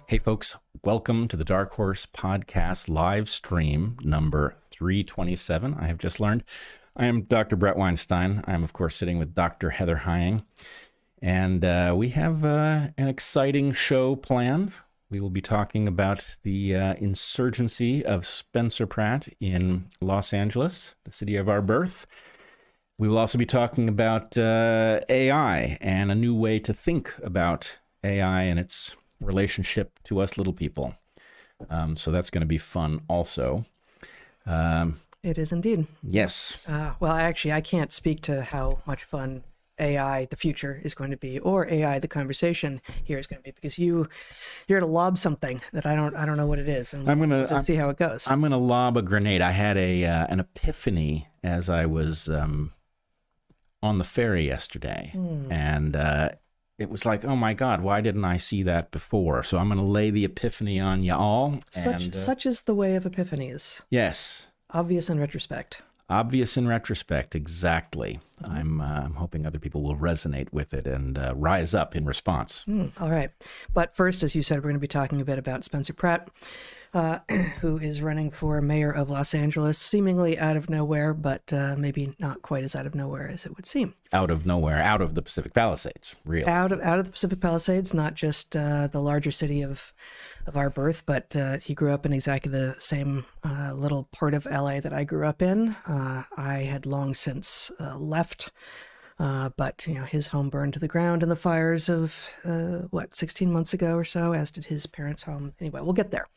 Hey folks, welcome to the Dark Horse Podcast live stream number 327. I have just learned. I am Dr. Bret Weinstein. I am, of course, sitting with Dr. Heather Hying. And we have an exciting show planned. We will be talking about the insurgency of Spencer Pratt in Los Angeles, the city of our birth. We will also be talking about AI and a new way to think about AI and its relationship to us little people. So that's going to be fun also. It is indeed. Yes. Well, actually, I can't speak to how much fun AI, the future, is going to be, or AI, the conversation here is going to be, because you're to lob something that I don't know what it is, and we'll just see how it goes. I'm going to lob a grenade. I had an epiphany as I was on the ferry yesterday, and it was like, oh my God, why didn't I see that before? So I'm going to lay the epiphany on you all. Such is the way of epiphanies. Yes. Obvious in retrospect. Obvious in retrospect, exactly. I'm hoping other people will resonate with it and rise up in response. All right. But first, as you said, we're going to be talking a bit about Spencer Pratt, who is running for mayor of Los Angeles, seemingly out of nowhere, but maybe not quite as out of nowhere as it would seem. Out of nowhere, out of the Pacific Palisades, really. Out of the Pacific Palisades, not just the larger city of our birth, but he grew up in exactly the same little part of LA that I grew up in. I had long since left, but his home burned to the ground in the fires of 16 months ago or so, as did his parents' home. Anyway, we'll get there.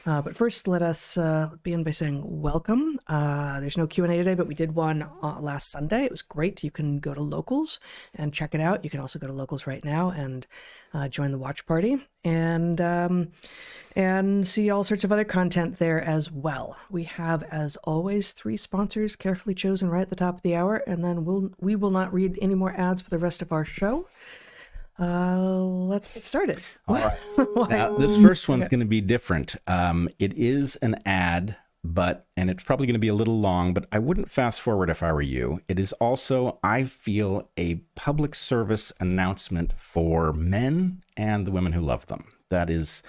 But first, let us begin by saying welcome. There's no Q&A today, but we did one last Sunday. It was great. You can go to Locals and check it out. You can also go to Locals right now and join the watch party and see all sorts of other content there as well. We have, as always, 3 sponsors carefully chosen right at the top of the hour, and then we will not read any more ads for the rest of our show. Let's get started. All right. Now, this first one's going to be different. It is an ad, and it's probably going to be a little long, but I wouldn't fast forward if I were you. It is also, I feel, a public service announcement for men and the women who love them. That is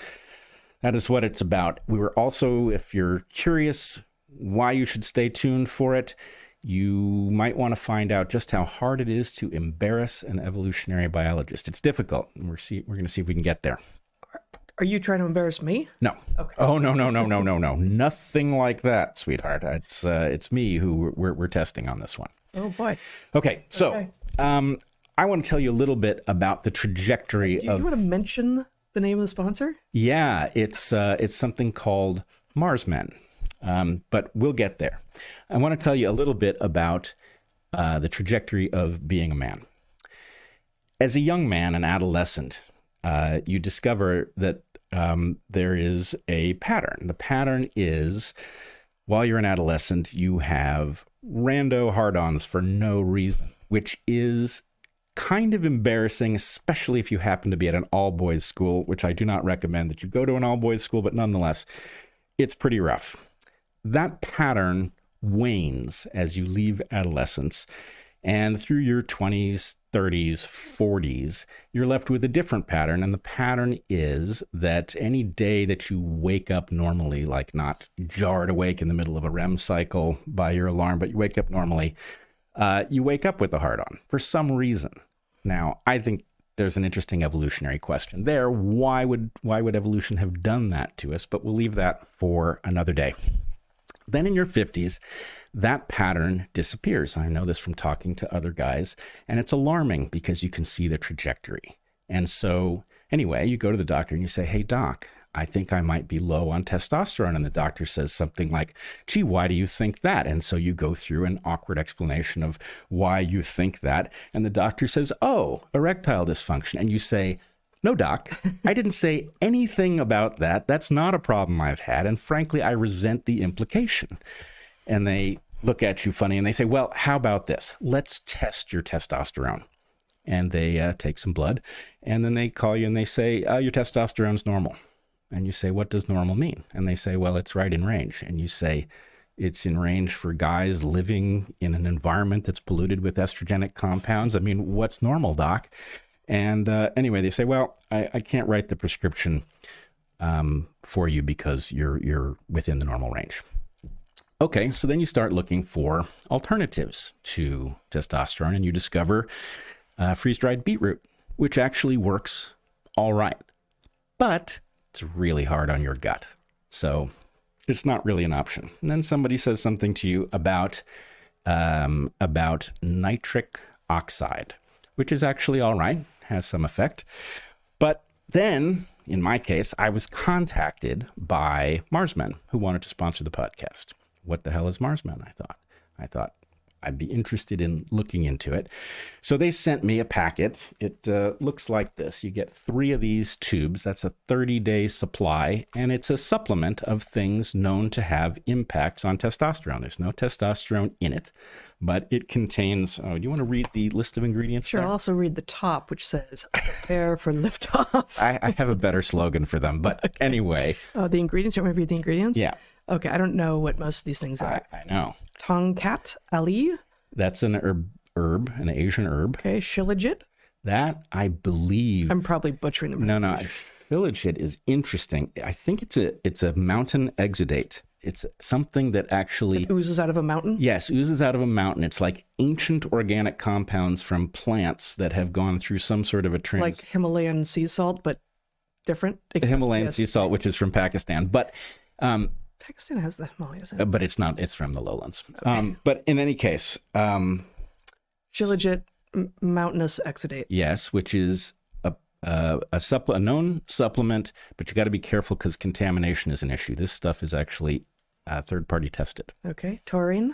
what it's about. We were also, if you're curious why you should stay tuned for it, you might want to find out just how hard it is to embarrass an evolutionary biologist. It's difficult. We're going to see if we can get there. Are you trying to embarrass me? No. Okay. Oh, no. Nothing like that, sweetheart. It's me who we're testing on this one. Oh, boy. Okay. So I want to tell you a little bit about the trajectory Do you want to mention the name of the sponsor? Yeah, it's something called Mars Men, but we'll get there. I want to tell you a little bit about the trajectory of being a man. As a young man, an adolescent, you discover that there is a pattern. The pattern is, while you're an adolescent, you have rando hard-ons for no reason, which is kind of embarrassing, especially if you happen to be at an all-boys school, which I do not recommend that you go to an all-boys school, but nonetheless, it's pretty rough. That pattern wanes as you leave adolescence, and through your 20s, 30s, 40s, you're left with a different pattern, and the pattern is that any day that you wake up normally, like not jarred awake in the middle of a REM cycle by your alarm, but you wake up normally, you wake up with a hard-on for some reason. Now, I think there's an interesting evolutionary question there. Why would evolution have done that to us? But we'll leave that for another day. Then in your 50s, that pattern disappears. I know this from talking to other guys, and it's alarming because you can see the trajectory. And so anyway, you go to the doctor and you say, hey, doc, I think I might be low on testosterone. And the doctor says something like, gee, why do you think that? And so you go through an awkward explanation of why you think that. And the doctor says, oh, erectile dysfunction. And you say, no, doc, I didn't say anything about that. That's not a problem I've had. And frankly, I resent the implication. And they look at you funny and they say, well, how about this? Let's test your testosterone. And they take some blood. And then they call you and they say, your testosterone's normal. And you say, what does normal mean? And they say, well, it's right in range. And you say, it's in range for guys living in an environment that's polluted with estrogenic compounds. I mean, what's normal, doc? And anyway, they say, well, I can't write the prescription for you because you're within the normal range. Okay, so then you start looking for alternatives to testosterone, and you discover freeze-dried beetroot, which actually works all right, but it's really hard on your gut. So it's not really an option. And then somebody says something to you about nitric oxide, which is actually all right, has some effect. But then, in my case, I was contacted by Marsmen who wanted to sponsor the podcast. What the hell is Marsmen? I thought I'd be interested in looking into it. So they sent me a packet. It looks like this. You get 3 of these tubes. That's a 30-day supply, and it's a supplement of things known to have impacts on testosterone. There's no testosterone in it, but it contains, do you want to read the list of ingredients? Sure, there? I'll also read the top, which says, prepare for liftoff. I have a better slogan for them, but okay. Anyway. Oh, the ingredients? You want me to read the ingredients? Yeah. Okay, I don't know what most of these things are. I know. Tongkat Ali. That's an herb, an Asian herb. Okay, Shilajit. That, I believe. I'm probably butchering the pronunciation. No. Shilajit is interesting. I think it's a mountain exudate. It's something that actually... It oozes out of a mountain? Yes, oozes out of a mountain. It's like ancient organic compounds from plants that have gone through some sort of a Like Himalayan sea salt, but different? Himalayan sea salt, which is from Pakistan. But... Pakistan has the Himalayas. But it's not. It's from the lowlands. Okay. But in any case, Shilajit mountainous exudate. Yes, which is a known supplement, but you got to be careful because contamination is an issue. This stuff is actually third-party tested. Okay, taurine.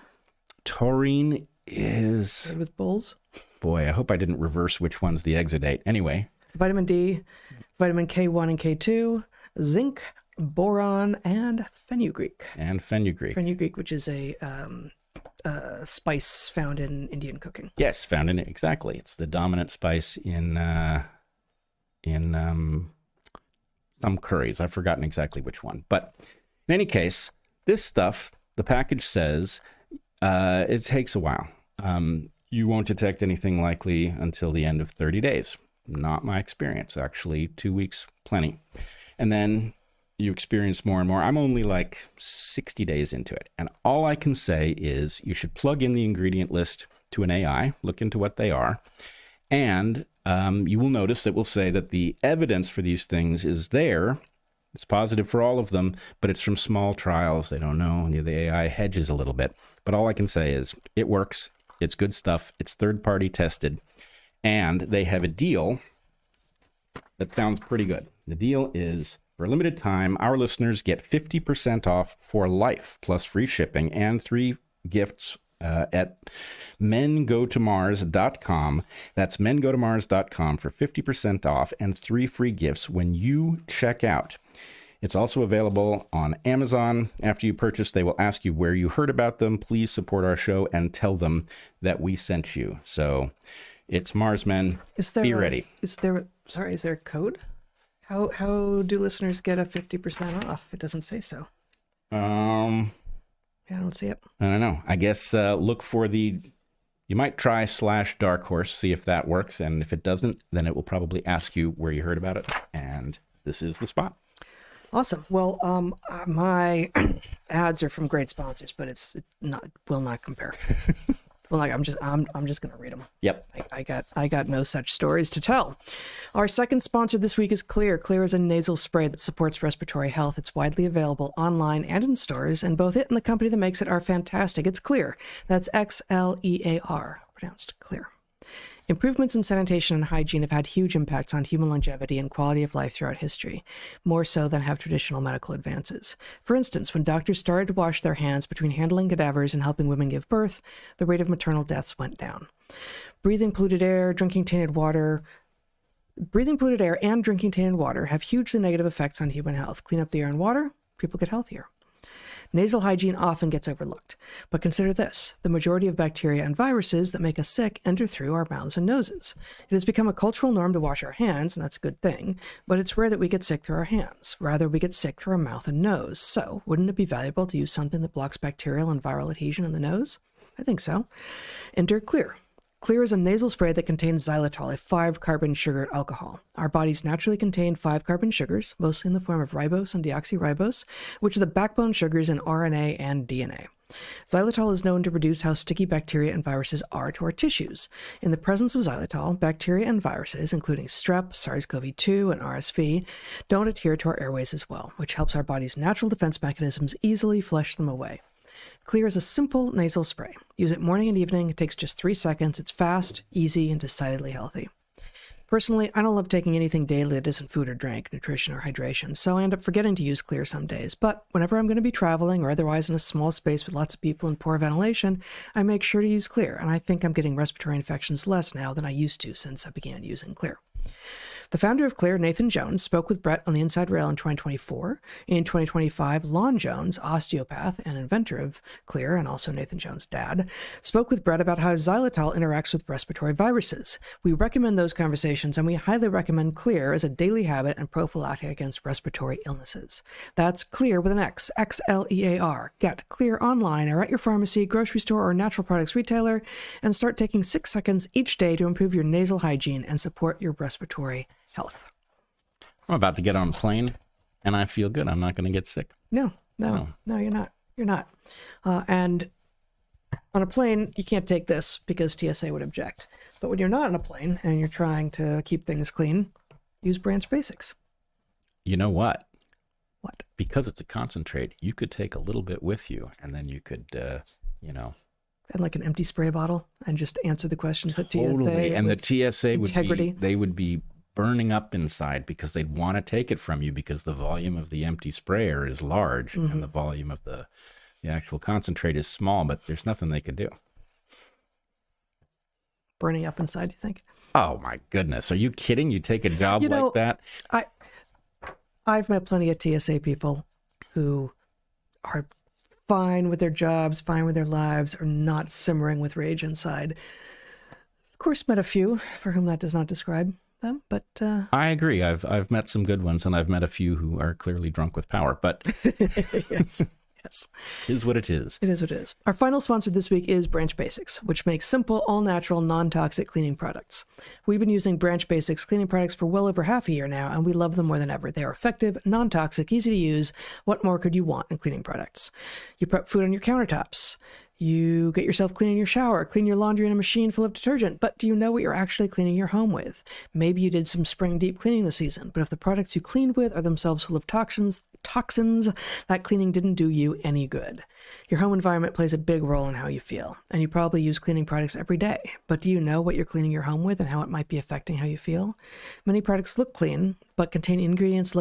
Taurine is Good with bulls. Boy, I hope I didn't reverse which one's the exudate. Anyway, vitamin D, vitamin K1 and K2, zinc, boron, and fenugreek. Fenugreek, which is a spice found in Indian cooking. Yes, found in it, exactly. It's the dominant spice in some curries. I've forgotten exactly which one. But in any case, this stuff, the package says, it takes a while. You won't detect anything likely until the end of 30 days. Not my experience, actually. 2 weeks, plenty. And then you experience more and more. I'm only like 60 days into it. And all I can say is you should plug in the ingredient list to an AI, look into what they are. And you will notice it will say that the evidence for these things is there. It's positive for all of them, but it's from small trials. They don't know. The AI hedges a little bit. But all I can say is it works. It's good stuff. It's third-party tested. And they have a deal that sounds pretty good. The deal is, for a limited time, our listeners get 50% off for life, plus free shipping and 3 gifts at mengotomars.com. That's mengotomars.com for 50% off and 3 free gifts when you check out. It's also available on Amazon. After you purchase, they will ask you where you heard about them. Please support our show and tell them that we sent you. So it's Marsmen. Be ready. Is there a code? How do listeners get a 50% off? It doesn't say so. Yeah, I don't see it. I don't know. I guess look for you might try /Dark Horse, see if that works. And if it doesn't, then it will probably ask you where you heard about it. And this is the spot. Awesome. Well, my ads are from great sponsors, but it will not compare. Well, I'm just going to read them. Yep. I got no such stories to tell. Our second sponsor this week is Xlear. Xlear is a nasal spray that supports respiratory health. It's widely available online and in stores, and both it and the company that makes it are fantastic. It's Xlear. That's Xlear, pronounced Xlear. Improvements in sanitation and hygiene have had huge impacts on human longevity and quality of life throughout history, more so than have traditional medical advances. For instance, when doctors started to wash their hands between handling cadavers and helping women give birth, the rate of maternal deaths went down. Breathing polluted air and drinking tainted water have hugely negative effects on human health. Clean up the air and water, people get healthier. Nasal hygiene often gets overlooked, but consider this. The majority of bacteria and viruses that make us sick enter through our mouths and noses. It has become a cultural norm to wash our hands, and that's a good thing, but it's rare that we get sick through our hands. Rather, we get sick through our mouth and nose. So, wouldn't it be valuable to use something that blocks bacterial and viral adhesion in the nose? I think so. Enter Xlear. Xlear is a nasal spray that contains xylitol, a 5-carbon sugar alcohol. Our bodies naturally contain 5-carbon sugars, mostly in the form of ribose and deoxyribose, which are the backbone sugars in RNA and DNA. Xylitol is known to reduce how sticky bacteria and viruses are to our tissues. In the presence of xylitol, bacteria and viruses, including strep, SARS-CoV-2, and RSV, don't adhere to our airways as well, which helps our body's natural defense mechanisms easily flush them away. Xlear is a simple nasal spray. Use it morning and evening. It takes just 3 seconds. It's fast, easy, and decidedly healthy. Personally, I don't love taking anything daily that isn't food or drink, nutrition or hydration, so I end up forgetting to use Xlear some days. But whenever I'm going to be traveling or otherwise in a small space with lots of people and poor ventilation, I make sure to use Xlear, and I think I'm getting respiratory infections less now than I used to since I began using Xlear. The founder of Xlear, Nathan Jones, spoke with Bret on the Inside Rail in 2024. In 2025, Lon Jones, osteopath and inventor of Xlear, and also Nathan Jones' dad, spoke with Bret about how xylitol interacts with respiratory viruses. We recommend those conversations, and we highly recommend Xlear as a daily habit and prophylactic against respiratory illnesses. That's Xlear with an X, Xlear. Get Xlear online or at your pharmacy, grocery store, or natural products retailer, and start taking 6 seconds each day to improve your nasal hygiene and support your respiratory health. I'm about to get on a plane, and I feel good. I'm not going to get sick. No, you're not. You're not. And on a plane, you can't take this because TSA would object. But when you're not on a plane and you're trying to keep things clean, use Branch Basics. You know what? What? Because it's a concentrate, you could take a little bit with you, and then you could, And like an empty spray bottle and just answer the questions at TSA. Totally. And the TSA integrity. they would be burning up inside because they'd want to take it from you because the volume of the empty sprayer is large and the volume of the actual concentrate is small, but there's nothing they could do. Burning up inside, you think? Oh my goodness. Are you kidding? You take a job like that? I've met plenty of TSA people who are fine with their jobs, fine with their lives, are not simmering with rage inside. Of course, met a few for whom that does not describe them, but I agree. I've met some good ones, and I've met a few who are clearly drunk with power, but yes. It is what it is. It is what it is. Our final sponsor this week is Branch Basics, which makes simple, all-natural, non-toxic cleaning products. We've been using Branch Basics cleaning products for well over half a year now, and we love them more than ever. They are effective, non-toxic, easy to use. What more could you want in cleaning products? You prep food on your countertops. You get yourself clean in your shower, clean your laundry in a machine full of detergent, but do you know what you're actually cleaning your home with? Maybe you did some spring deep cleaning this season, but if the products you cleaned with are themselves full of toxins, that cleaning didn't do you any good. Your home environment plays a big role in how you feel, and you probably use cleaning products every day, but do you know what you're cleaning your home with and how it might be affecting how you feel? Many products look clean, but contain ingredients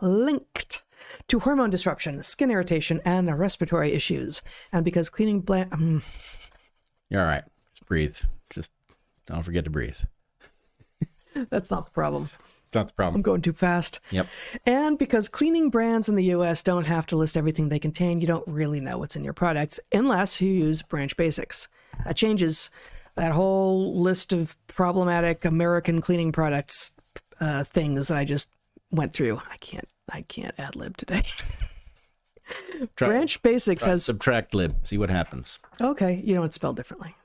linked to hormone disruption, skin irritation, and respiratory issues. And because cleaning You're all right. Just breathe. Just don't forget to breathe. That's not the problem. It's not the problem. I'm going too fast. Yep. And because cleaning brands in the U.S. don't have to list everything they contain, you don't really know what's in your products unless you use Branch Basics. That changes that whole list of problematic American cleaning products things that I just went through. I can't ad-lib today. Branch Basics has... Subtract lib. See what happens. Okay. You know it's spelled differently.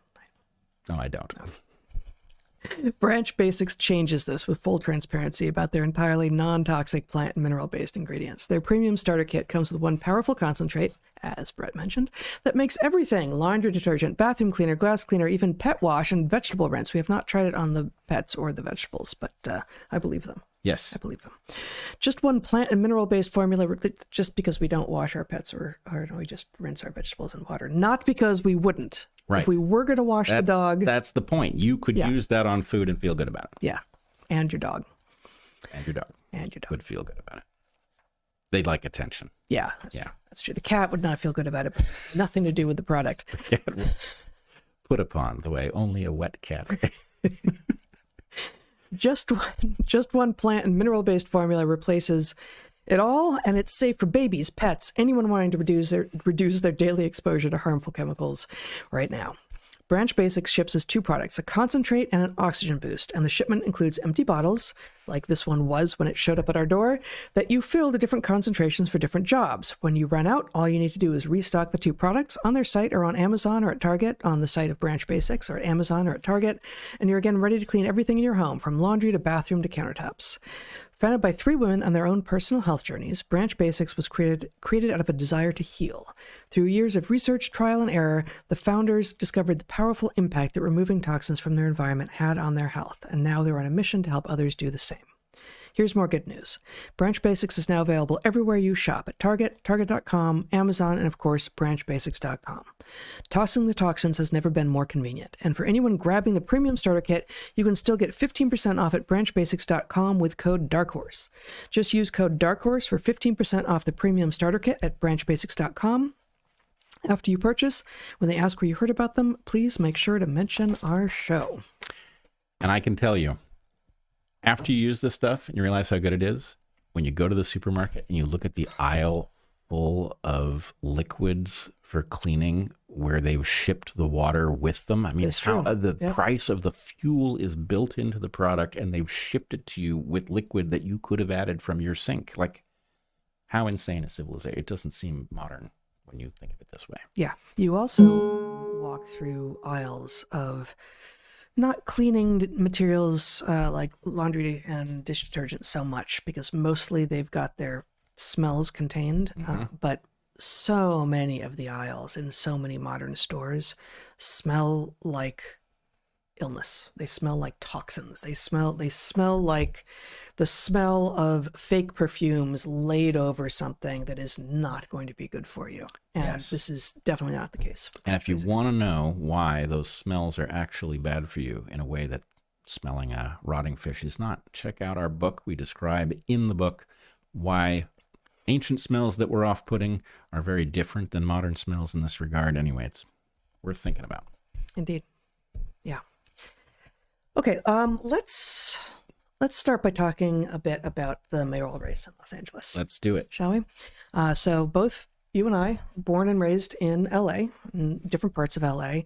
No, I don't. Branch Basics changes this with full transparency about their entirely non-toxic plant and mineral-based ingredients. Their premium starter kit comes with one powerful concentrate, as Bret mentioned, that makes everything: laundry detergent, bathroom cleaner, glass cleaner, even pet wash and vegetable rinse. We have not tried it on the pets or the vegetables, but I believe them. Yes. I believe them. Just one plant and mineral-based formula, just because we don't wash our pets or we just rinse our vegetables in water. Not because we wouldn't. Right. If we were going to wash the dog. That's the point. You could use that on food and feel good about it. Yeah. And your dog. And your dog. And your dog. Would feel good about it. They'd like attention. Yeah. That's true. The cat would not feel good about it, but nothing to do with the product. The cat would put upon the way only a wet cat. Just one plant and mineral-based formula replaces it all, and it's safe for babies, pets, anyone wanting to reduce their daily exposure to harmful chemicals right now. Branch Basics ships us two products, a concentrate and an oxygen boost, and the shipment includes empty bottles, like this one was when it showed up at our door, that you fill to different concentrations for different jobs. When you run out, all you need to do is restock the two products on their site or on Amazon or at Target, on the site of Branch Basics, or at Amazon or at Target, and you're again ready to clean everything in your home, from laundry to bathroom to countertops. Founded by three women on their own personal health journeys, Branch Basics was created out of a desire to heal. Through years of research, trial, and error, the founders discovered the powerful impact that removing toxins from their environment had on their health, and now they're on a mission to help others do the same. Here's more good news. Branch Basics is now available everywhere you shop, at Target, Target.com, Amazon, and of course, BranchBasics.com. Tossing the toxins has never been more convenient, and for anyone grabbing the premium starter kit, you can still get 15% off at BranchBasics.com with code DARKHORSE. Just use code DARKHORSE for 15% off the premium starter kit at BranchBasics.com. After you purchase, when they ask where you heard about them, please make sure to mention our show. And I can tell you, after you use this stuff and you realize how good it is, when you go to the supermarket and you look at the aisle full of liquids for cleaning where they've shipped the water with them. I mean, It's how true. the Yep. price of the fuel is built into the product and they've shipped it to you with liquid that you could have added from your sink. Like, how insane is civilization? It doesn't seem modern when you think of it this way. Yeah. You also walk through aisles of not cleaning materials like laundry and dish detergent so much, because mostly they've got their smells contained, but so many of the aisles in so many modern stores smell like illness. They smell like toxins. They smell like the smell of fake perfumes laid over something that is not going to be good for you. And Yes. this is definitely not the case. And if you want to know why those smells are actually bad for you in a way that smelling a rotting fish is not, check out our book. We describe in the book why ancient smells that were off-putting are very different than modern smells in this regard. Anyway, it's worth thinking about. Indeed. Yeah. Okay, let's start by talking a bit about the mayoral race in Los Angeles. Let's do it. Shall we? So both you and I, born and raised in LA, in different parts of LA.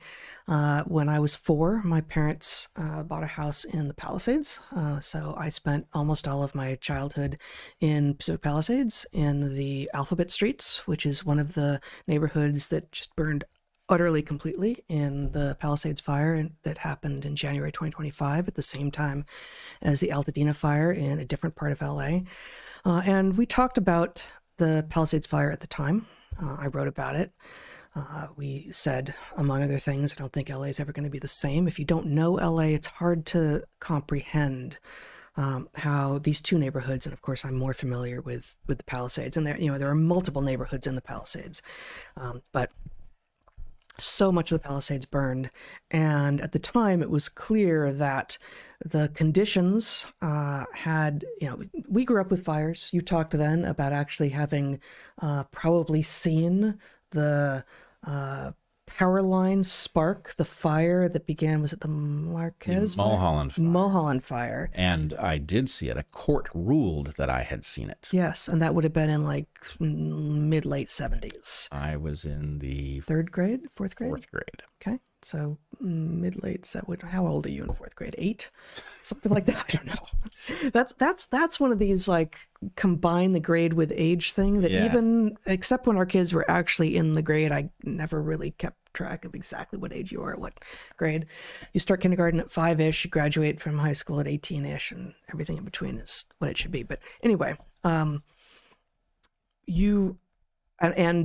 When I was 4, my parents bought a house in the Palisades. So I spent almost all of my childhood in Pacific Palisades, in the Alphabet Streets, which is one of the neighborhoods that just burned utterly completely in the Palisades fire that happened in January 2025, at the same time as the Altadena fire in a different part of LA. And we talked about the Palisades fire at the time. I wrote about it. We said, among other things, I don't think LA is ever going to be the same. If you don't know LA, it's hard to comprehend how these two neighborhoods, and of course I'm more familiar with the Palisades, and there are multiple neighborhoods in the Palisades, but so much of the Palisades burned. And at the time, it was clear that the conditions we grew up with fires. You talked then about actually having probably seen the power line spark, the fire that began, was it the Marquez? Mulholland fire. Mulholland fire. And I did see it. A court ruled that I had seen it. Yes, and that would have been in like mid-late 70s. I was in the 3rd grade? 4th grade? 4th grade. Okay, so mid-late, how old are you in 4th grade? 8? Something like that, I don't know. That's one of these like combine the grade with age thing that even, except when our kids were actually in the grade, I never really kept track of exactly what age you are at what grade. You start kindergarten at 5-ish, you graduate from high school at 18-ish, and everything in between is what it should be. But anyway, and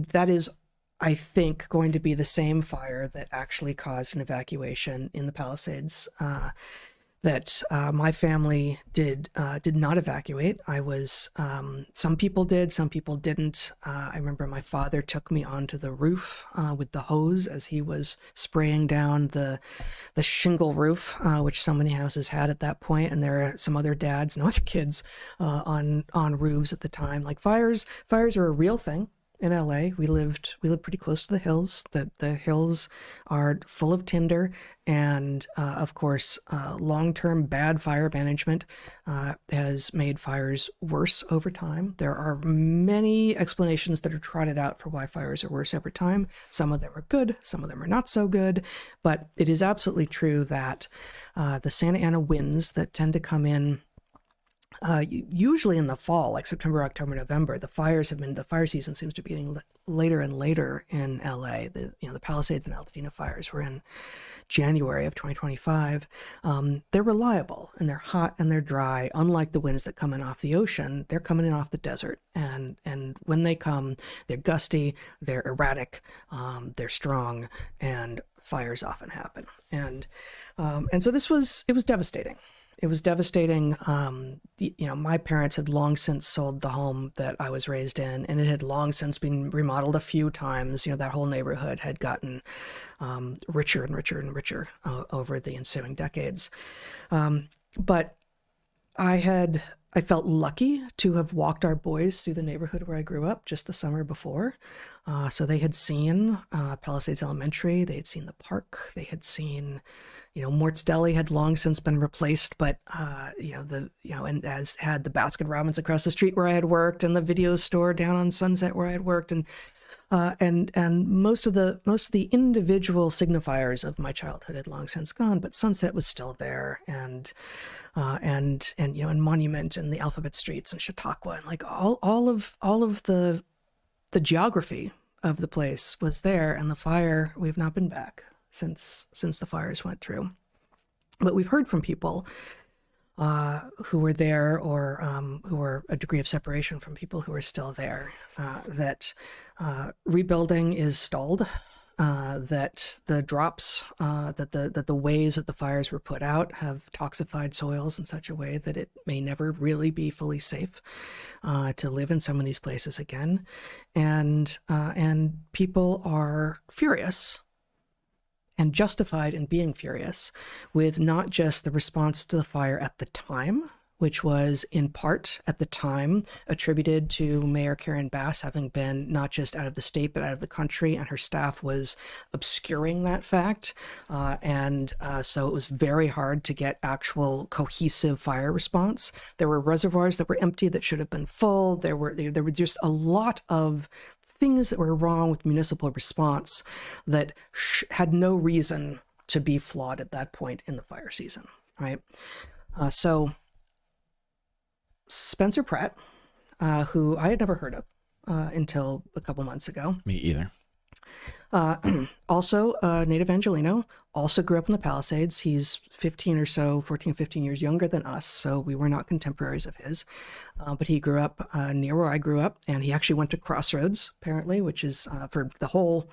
that is, I think, going to be the same fire that actually caused an evacuation in the Palisades that my family did not evacuate. I was, some people did, some people didn't. I remember my father took me onto the roof with the hose as he was spraying down the shingle roof, which so many houses had at that point. And there are some other dads and other kids on roofs at the time. Like fires are a real thing. in LA. We lived pretty close to the hills. The hills are full of tinder, and of course, long-term bad fire management has made fires worse over time. There are many explanations that are trotted out for why fires are worse over time. Some of them are good, some of them are not so good, but it is absolutely true that the Santa Ana winds that tend to come in usually in the fall, like September, October, November, the fire season seems to be getting later and later in LA. The Palisades and Altadena fires were in January of 2025. They're reliable and they're hot and they're dry. Unlike the winds that come in off the ocean, they're coming in off the desert. And when they come, they're gusty, they're erratic, they're strong, and fires often happen. And so it was devastating. It was devastating. My parents had long since sold the home that I was raised in, and it had long since been remodeled a few times. That whole neighborhood had gotten richer and richer and richer over the ensuing decades. But I felt lucky to have walked our boys through the neighborhood where I grew up just the summer before. So they had seen Palisades Elementary, they had seen the park, they had seen Mort's Deli had long since been replaced, but and as had the Baskin Robbins across the street where I had worked, and the video store down on Sunset where I had worked, and most of the individual signifiers of my childhood had long since gone, but Sunset was still there, and Monument and the Alphabet Streets and Chautauqua, and like all of the geography of the place was there, and the fire, we've not been back since the fires went through. But we've heard from people who were there, or who were a degree of separation from people who are still there, that rebuilding is stalled, that the drops, that the ways that the fires were put out have toxified soils in such a way that it may never really be fully safe to live in some of these places again, and people are furious and justified in being furious with not just the response to the fire at the time, which was in part at the time attributed to Mayor Karen Bass having been not just out of the state, but out of the country, and her staff was obscuring that fact. So it was very hard to get actual cohesive fire response. There were reservoirs that were empty that should have been full. There were just a lot of things that were wrong with municipal response that had no reason to be flawed at that point in the fire season, right? So Spencer Pratt, who I had never heard of until a couple months ago. Me either. Also a native Angelino, also grew up in the Palisades. He's 14, 15 years younger than us, so we were not contemporaries of his. But he grew up near where I grew up, and he actually went to Crossroads, apparently, which is for the whole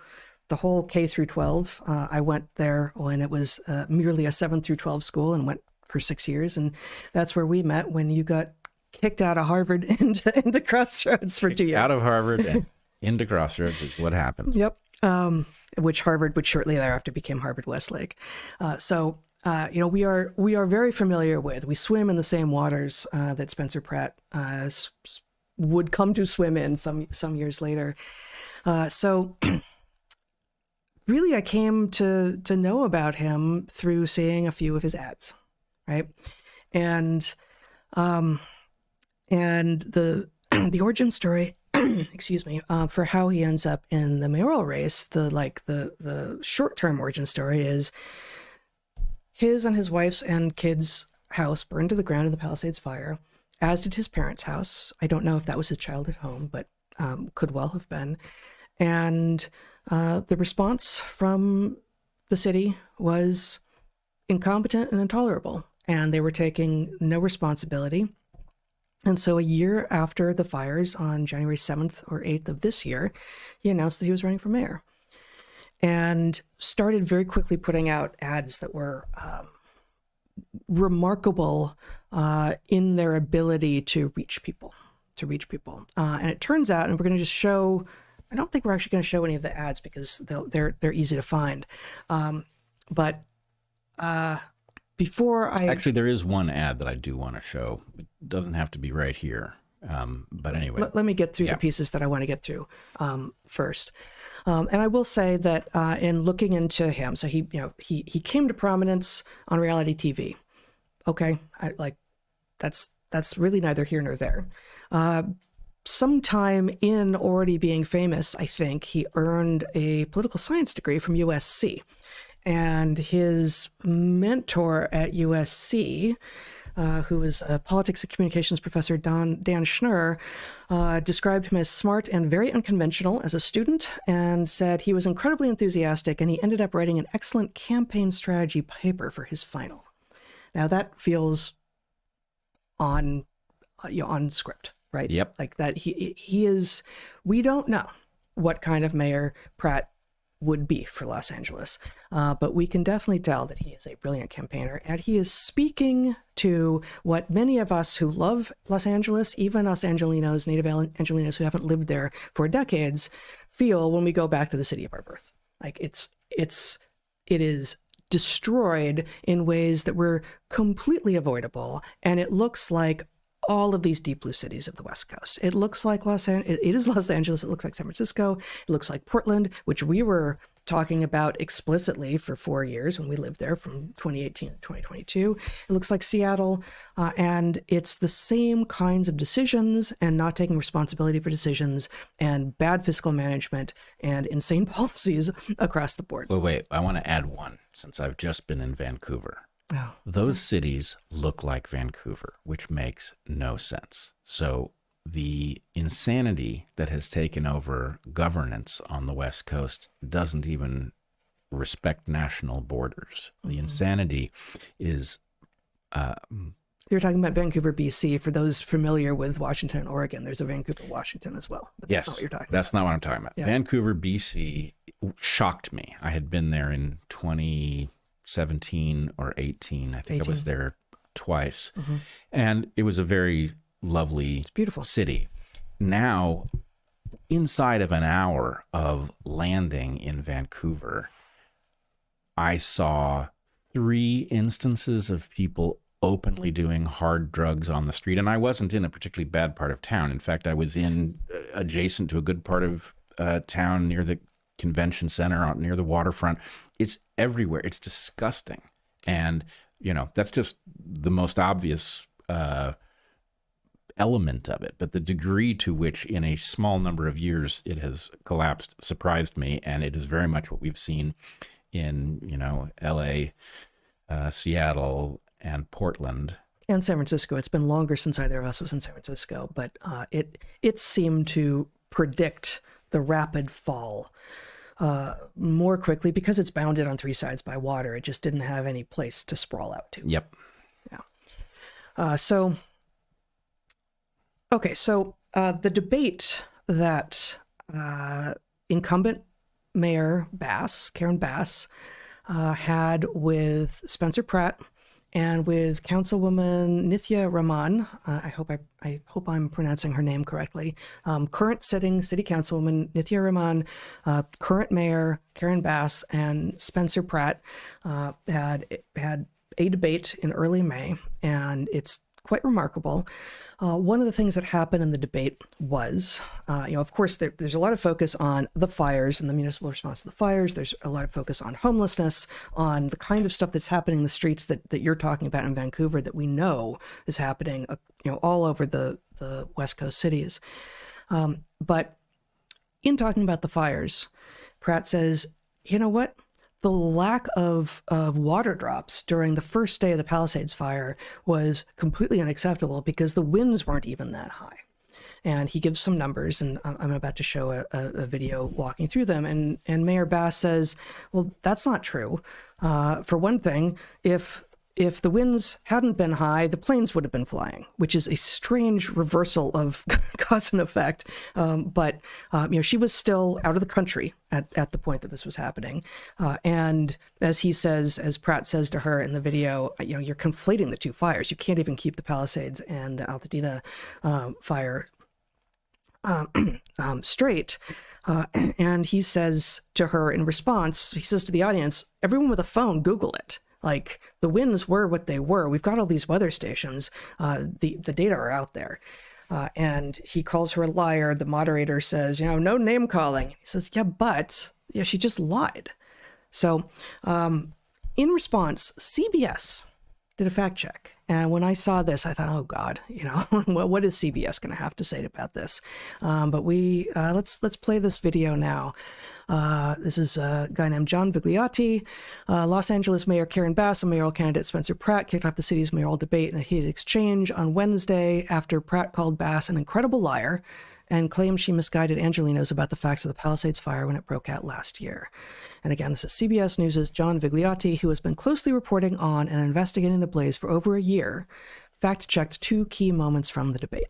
K through 12. I went there when it was merely a 7 through 12 school, and went for 6 years, and that's where we met when you got kicked out of Harvard into Crossroads for 2 years. Out of Harvard and into Crossroads is what happened. Which shortly thereafter became Harvard Westlake. We are very familiar with. We swim in the same waters that Spencer Pratt would come to swim in some years later. Really, I came to know about him through seeing a few of his ads, right? And the origin story, excuse me, for how he ends up in the mayoral race, the short-term origin story is his and his wife's and kids' house burned to the ground in the Palisades fire, as did his parents' house. I don't know if that was his childhood home, but could well have been. And the response from the city was incompetent and intolerable, and they were taking no responsibility. And so a year after the fires, on January 7th or 8th of this year, he announced that he was running for mayor, and started very quickly putting out ads that were remarkable in their ability to reach people. And it turns out, and we're going to just show, I don't think we're actually going to show any of the ads because they're easy to find. Before I... Actually, there is one ad that I do want to show. It doesn't have to be right here. But anyway, let me get through the pieces that I want to get through first. And I will say that in looking into him, so he came to prominence on reality TV. Okay, that's really neither here nor there. Sometime in already being famous, I think he earned a political science degree from USC, and his mentor at USC, who was a politics and communications professor, Dan Schnurr, described him as smart and very unconventional as a student, and said he was incredibly enthusiastic, and he ended up writing an excellent campaign strategy paper for his final. Now that feels on script, right? Yep. Like that he is. We don't know what kind of mayor Pratt would be for Los Angeles, but we can definitely tell that he is a brilliant campaigner, and he is speaking to what many of us who love Los Angeles, even us Angelinos, native Angelinos who haven't lived there for decades, feel when we go back to the city of our birth. Like it is destroyed in ways that were completely avoidable, and it looks like all of these deep blue cities of the West Coast. It looks like it is Los Angeles. It looks like San Francisco. It looks like Portland, which we were talking about explicitly for 4 years when we lived there from 2018 to 2022. It looks like Seattle, and it's the same kinds of decisions and not taking responsibility for decisions and bad fiscal management and insane policies across the board. Well, wait, I want to add one since I've just been in Vancouver. Oh. Those cities look like Vancouver, which makes no sense. So the insanity that has taken over governance on the West Coast doesn't even respect national borders. The insanity is... You're talking about Vancouver, BC. For those familiar with Washington and Oregon, there's a Vancouver, Washington as well. But yes, that's not what you're talking that's about. not what I'm talking about. Yeah. Vancouver, BC shocked me. I had been there in 2017 or 18. I think I was there twice. Mm-hmm. And it was a very lovely, it's beautiful city. Now, inside of an hour of landing in Vancouver, I saw 3 instances of people openly doing hard drugs on the street. And I wasn't in a particularly bad part of town. In fact, I was in adjacent to a good part of town near the convention center, out near the waterfront. It's everywhere. It's disgusting. And, that's just the most obvious element of it. But the degree to which in a small number of years it has collapsed surprised me. And it is very much what we've seen in, LA, Seattle, and Portland. And San Francisco. It's been longer since either of us was in San Francisco, but it seemed to predict the rapid fall more quickly because it's bounded on 3 sides by water. It just didn't have any place to sprawl out to. Yep. Yeah. So the debate that incumbent Mayor Karen Bass, had with Spencer Pratt and with Councilwoman Nithya Raman, I hope I'm pronouncing her name correctly, current sitting city councilwoman Nithya Raman, current mayor Karen Bass, and Spencer Pratt had a debate in early May, and it's quite remarkable. One of the things that happened in the debate was, of course, there's a lot of focus on the fires and the municipal response to the fires. There's a lot of focus on homelessness, on the kind of stuff that's happening in the streets that you're talking about in Vancouver that we know is happening, all over the West Coast cities. But in talking about the fires, Pratt says, you know what? The lack of water drops during the first day of the Palisades fire was completely unacceptable because the winds weren't even that high. And he gives some numbers, and I'm about to show a video walking through them. And Mayor Bass says, well, that's not true. For one thing, if the winds hadn't been high, the planes would have been flying, which is a strange reversal of cause and effect. But she was still out of the country at the point that this was happening. And as Pratt says to her in the video, you're conflating the two fires. You can't even keep the Palisades and the Altadena fire straight. And he says to her in response, he says to the audience, everyone with a phone, Google it. Like, the winds were what they were. We've got all these weather stations. The data are out there. And he calls her a liar. The moderator says, you know, no name calling. He says, yeah, but she just lied. So in response, CBS did a fact check. And when I saw this, I thought, oh God, you know, what is CBS going to have to say about this? But let's play this video now. This is a guy named John Vigliotti. Los Angeles Mayor Karen Bass and mayoral candidate Spencer Pratt kicked off the city's mayoral debate in a heated exchange on Wednesday after Pratt called Bass an incredible liar and claimed she misguided Angelenos about the facts of the Palisades fire when it broke out last year. And again, this is CBS News' John Vigliotti, who has been closely reporting on and investigating the blaze for over a year, fact-checked two key moments from the debate.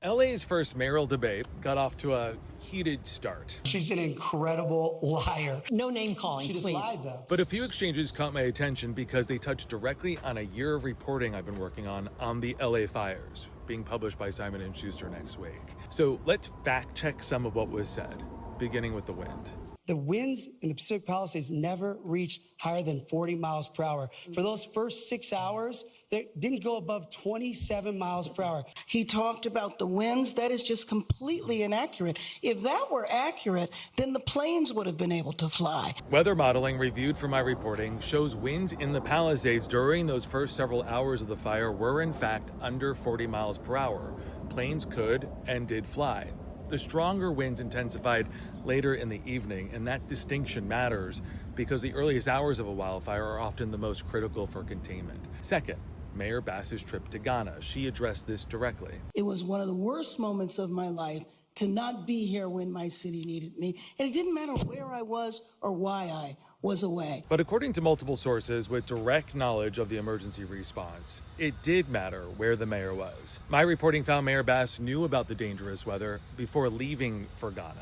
LA's first mayoral debate got off to a heated start. She's an incredible liar. No name calling, She just please. lied, though. But a few exchanges caught my attention because they touched directly on a year of reporting I've been working on the LA fires, being published by Simon & Schuster next week. So let's fact check some of what was said, beginning with the wind. The winds in the Pacific Palisades never reached higher than 40 miles per hour. For those first 6 hours, they didn't go above 27 miles per hour. He talked about the winds. That is just completely inaccurate. If that were accurate, then the planes would have been able to fly. Weather modeling reviewed for my reporting shows winds in the Palisades during those first several hours of the fire were in fact under 40 miles per hour. Planes could and did fly. The stronger winds intensified later in the evening, and that distinction matters because the earliest hours of a wildfire are often the most critical for containment. Second, Mayor Bass's trip to Ghana. She addressed this directly. It was one of the worst moments of my life to not be here when my city needed me. And it didn't matter where I was or why I was away. But according to multiple sources with direct knowledge of the emergency response, it did matter where the mayor was. My reporting found Mayor Bass knew about the dangerous weather before leaving for Ghana.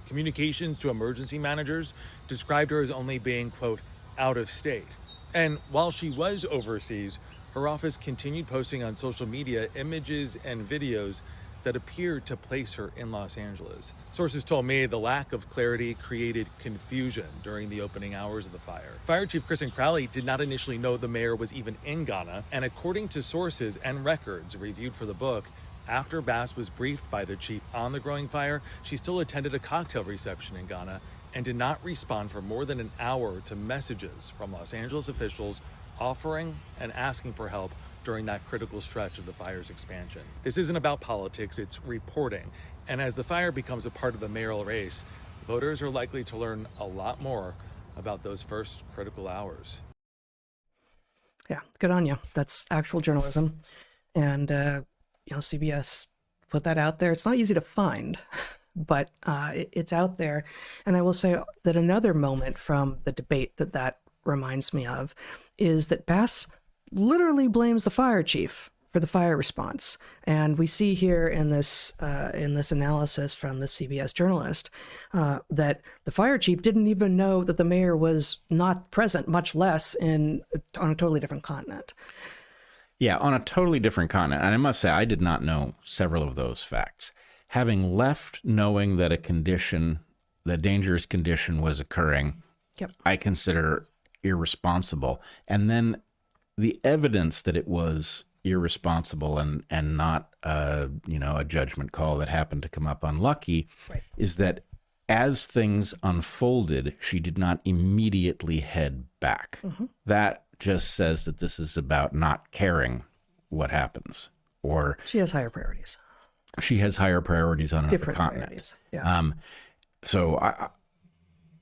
Communications to emergency managers described her as only being, quote, out of state. And while she was overseas, her office continued posting on social media images and videos that appeared to place her in Los Angeles. Sources told me the lack of clarity created confusion during the opening hours of the fire. Fire Chief Kristen Crowley did not initially know the mayor was even in Ghana, and according to sources and records reviewed for the book, after Bass was briefed by the chief on the growing fire, she still attended a cocktail reception in Ghana and did not respond for more than an hour to messages from Los Angeles officials offering and asking for help during that critical stretch of the fire's expansion. This isn't about politics, it's reporting. And as the fire becomes a part of the mayoral race, voters are likely to learn a lot more about those first critical hours. Yeah, good on you. That's actual journalism. And, CBS put that out there. It's not easy to find, but it's out there. And I will say that another moment from the debate that reminds me of is that Bass literally blames the fire chief for the fire response. And we see here in this analysis from the CBS journalist that the fire chief didn't even know that the mayor was not present, much less on a totally different continent. Yeah, on a totally different continent. And I must say, I did not know several of those facts. Having left knowing that the dangerous condition was occurring, Yep. I consider irresponsible. And then the evidence that it was irresponsible and not a judgment call that happened to come up unlucky, Right. is that as things unfolded, she did not immediately head back. Mm-hmm. That just says that this is about not caring what happens, or She has higher priorities. she has higher priorities on another Different continent. priorities. Yeah. So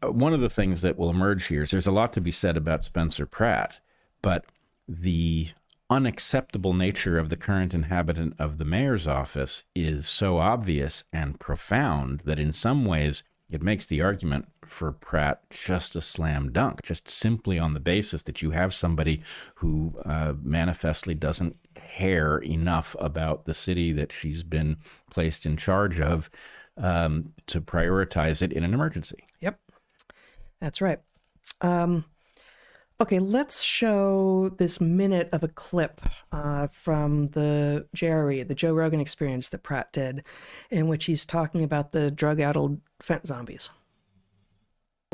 one of the things that will emerge here is there's a lot to be said about Spencer Pratt, but the unacceptable nature of the current inhabitant of the mayor's office is so obvious and profound that in some ways it makes the argument for Pratt just a slam dunk, just simply on the basis that you have somebody who manifestly doesn't care enough about the city that she's been placed in charge of to prioritize it in an emergency. Yep. That's right. Okay, let's show this minute of a clip from the JRE, the Joe Rogan Experience that Pratt did, in which he's talking about the drug-addled fent zombies.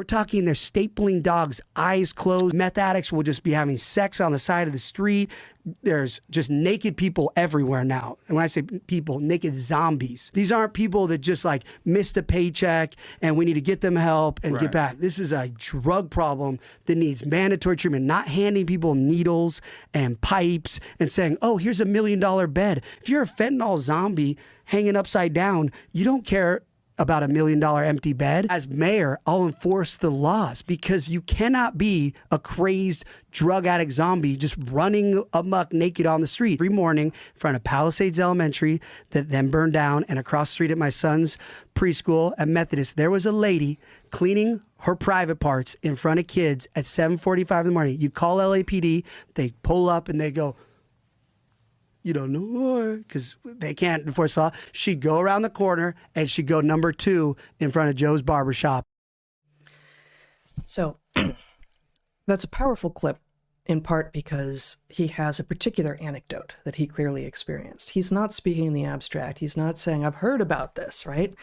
We're talking they're stapling dogs, eyes closed. Meth addicts will just be having sex on the side of the street. There's just naked people everywhere now. And when I say people, naked zombies. These aren't people that just like missed a paycheck and we need to get them help and get back. This is a drug problem that needs mandatory treatment, not handing people needles and pipes and saying, oh, here's $1 million bed. If you're a fentanyl zombie hanging upside down, you don't care about $1 million empty bed. As mayor, I'll enforce the laws because you cannot be a crazed drug addict zombie just running amok naked on the street. Every morning in front of Palisades Elementary that then burned down, and across the street at my son's preschool at Methodist, there was a lady cleaning her private parts in front of kids at 7:45 in the morning. You call LAPD, they pull up and they go, you don't know more, because they can't enforce law. She'd go around the corner and she'd go number 2 in front of Joe's barbershop. So that's a powerful clip, in part because he has a particular anecdote that he clearly experienced. He's not speaking in the abstract. He's not saying, I've heard about this, right?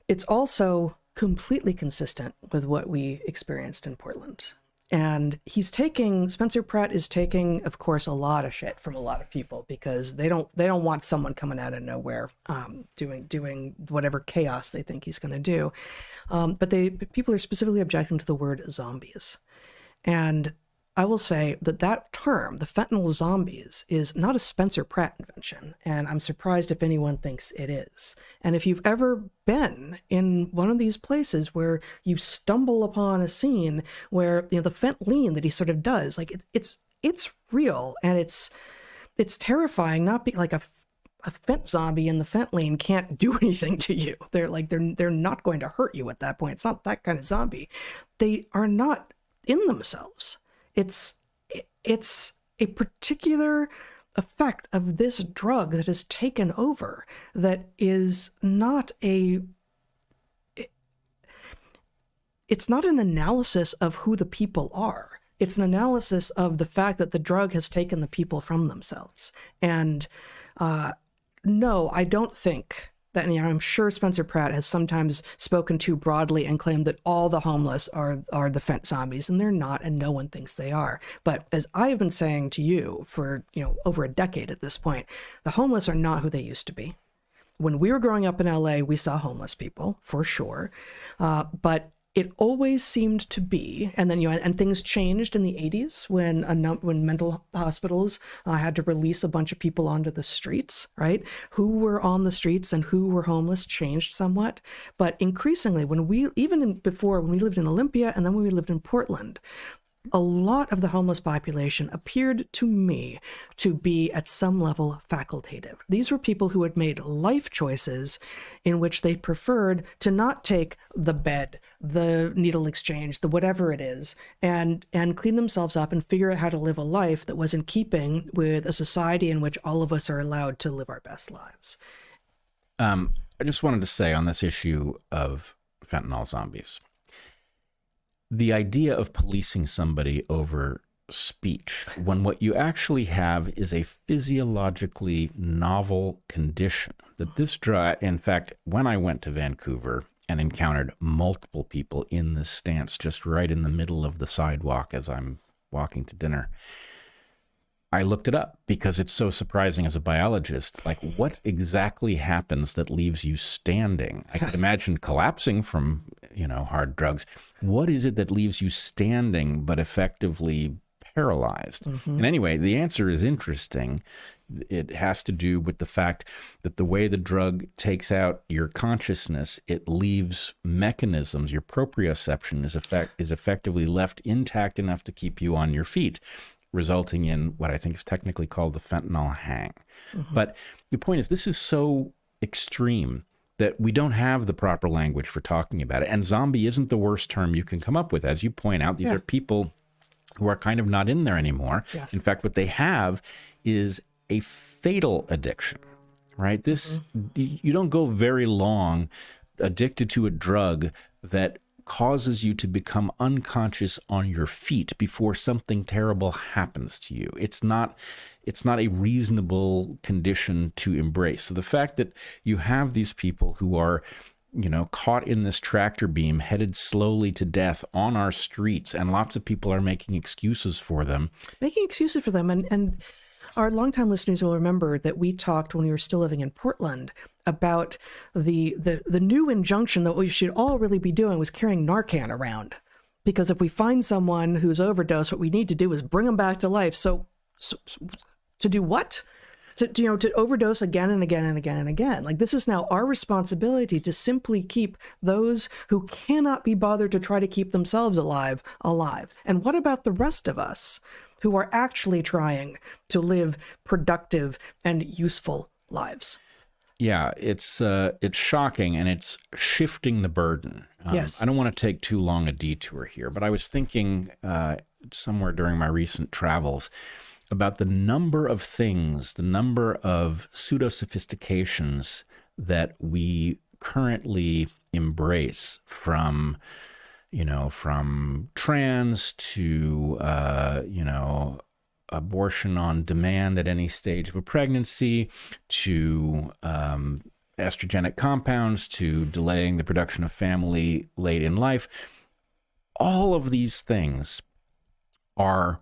It's also completely consistent with what we experienced in Portland. And Spencer Pratt is taking, of course, a lot of shit from a lot of people because they don't want someone coming out of nowhere doing whatever chaos they think he's going to do. But people are specifically objecting to the word zombies. And I will say that term, the fentanyl zombies, is not a Spencer Pratt invention, and I'm surprised if anyone thinks it is. And if you've ever been in one of these places where you stumble upon a scene where, the fentanyl that he sort of does, like it's real and it's terrifying. Not be like a fent zombie in the fentanyl can't do anything to you. They're not going to hurt you at that point. It's not that kind of zombie. They are not in themselves. It's a particular effect of this drug that has taken over that is not it's not an analysis of who the people are. It's an analysis of the fact that the drug has taken the people from themselves. And no, I don't think that, I'm sure Spencer Pratt has sometimes spoken too broadly and claimed that all the homeless are the fent zombies, and they're not, and no one thinks they are. But as I've been saying to you for, over a decade at this point, the homeless are not who they used to be. When we were growing up in LA, we saw homeless people, for sure. But it always seemed to be, and then and things changed in the 80s when mental hospitals had to release a bunch of people onto the streets, right? Who were on the streets and who were homeless changed somewhat, but increasingly when we lived in Olympia and then when we lived in Portland, a lot of the homeless population appeared to me to be at some level facultative. These were people who had made life choices in which they preferred to not take the bed, the needle exchange, the whatever it is, and clean themselves up and figure out how to live a life that was in keeping with a society in which all of us are allowed to live our best lives. I just wanted to say on this issue of fentanyl zombies, the idea of policing somebody over speech, when what you actually have is a physiologically novel condition, that this drug, in fact, when I went to Vancouver and encountered multiple people in this stance, just right in the middle of the sidewalk as I'm walking to dinner, I looked it up because it's so surprising as a biologist. Like, what exactly happens that leaves you standing? I could imagine collapsing from, hard drugs. What is it that leaves you standing but effectively paralyzed? Mm-hmm. And anyway, the answer is interesting. It has to do with the fact that the way the drug takes out your consciousness, it leaves mechanisms, your proprioception is effectively left intact enough to keep you on your feet, resulting in what I think is technically called the fentanyl hang. Mm-hmm. But the point is, this is so extreme that we don't have the proper language for talking about it. And zombie isn't the worst term you can come up with. As you point out, these are people who are kind of not in there anymore. Yes. In fact, what they have is a fatal addiction, right? This, you don't go very long addicted to a drug that causes you to become unconscious on your feet before something terrible happens to you. It's not a reasonable condition to embrace. So the fact that you have these people who are caught in this tractor beam, headed slowly to death on our streets, and lots of people are making excuses for them. And our longtime listeners will remember that we talked when we were still living in Portland about the new injunction that we should all really be doing was carrying Narcan around. Because if we find someone who's overdosed, what we need to do is bring them back to life. So to do what? To overdose again and again and again and again. Like, this is now our responsibility to simply keep those who cannot be bothered to try to keep themselves alive. And what about the rest of us who are actually trying to live productive and useful lives? Yeah, it's shocking, and it's shifting the burden. Yes. I don't want to take too long a detour here, but I was thinking somewhere during my recent travels about the number of things, the number of pseudo-sophistications that we currently embrace, from trans to, abortion on demand at any stage of a pregnancy, to estrogenic compounds, to delaying the production of family late in life. All of these things are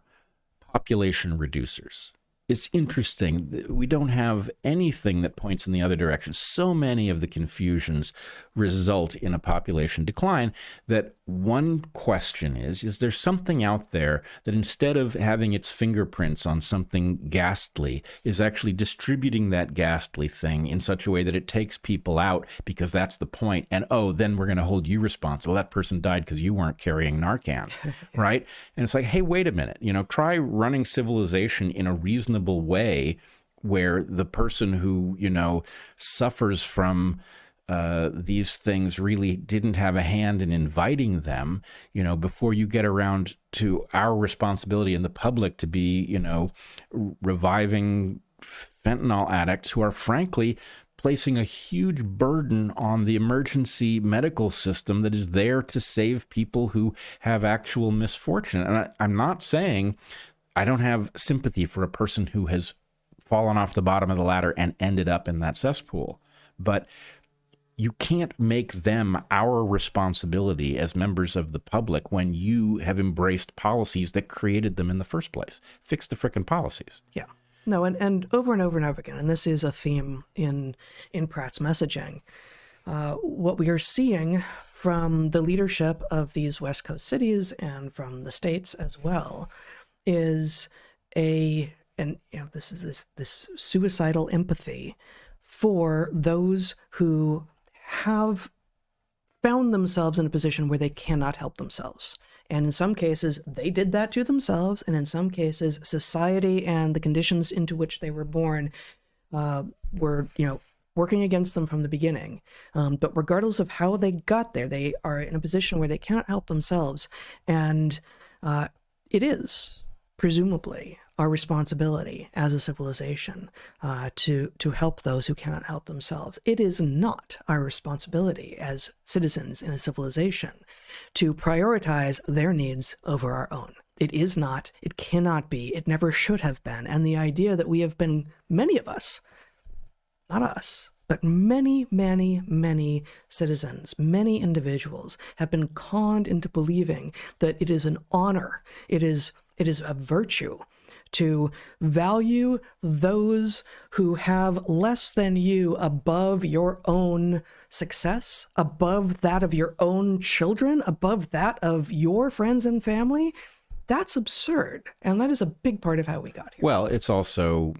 population reducers. It's interesting. We don't have anything that points in the other direction. So many of the confusions result in a population decline that one question is there something out there that, instead of having its fingerprints on something ghastly, is actually distributing that ghastly thing in such a way that it takes people out, because that's the point. And, then we're going to hold you responsible. That person died because you weren't carrying Narcan, right? And it's like, hey, wait a minute. Try running civilization in a reasonable way where the person who, suffers from these things really didn't have a hand in inviting them, before you get around to our responsibility in the public to be, reviving fentanyl addicts who are frankly placing a huge burden on the emergency medical system that is there to save people who have actual misfortune. And I'm not saying I don't have sympathy for a person who has fallen off the bottom of the ladder and ended up in that cesspool, but you can't make them our responsibility as members of the public when you have embraced policies that created them in the first place. Fix the frickin' policies. Yeah. No, and over and over and over again, and this is a theme in Pratt's messaging, what we are seeing from the leadership of these West Coast cities and from the states as well is this suicidal empathy for those who have found themselves in a position where they cannot help themselves. And in some cases, they did that to themselves. And in some cases, society and the conditions into which they were born were, working against them from the beginning. But regardless of how they got there, they are in a position where they cannot help themselves. And it is presumably our responsibility as a civilization to help those who cannot help themselves. It is not our responsibility as citizens in a civilization to prioritize their needs over our own. It is not, it cannot be, it never should have been. And the idea that we have been, many of us, not us, but many, many, many citizens, many individuals have been conned into believing that it is an honor, it is a virtue to value those who have less than you above your own success, above that of your own children, above that of your friends and family. That's absurd. And that is a big part of how we got here. Well, it's also,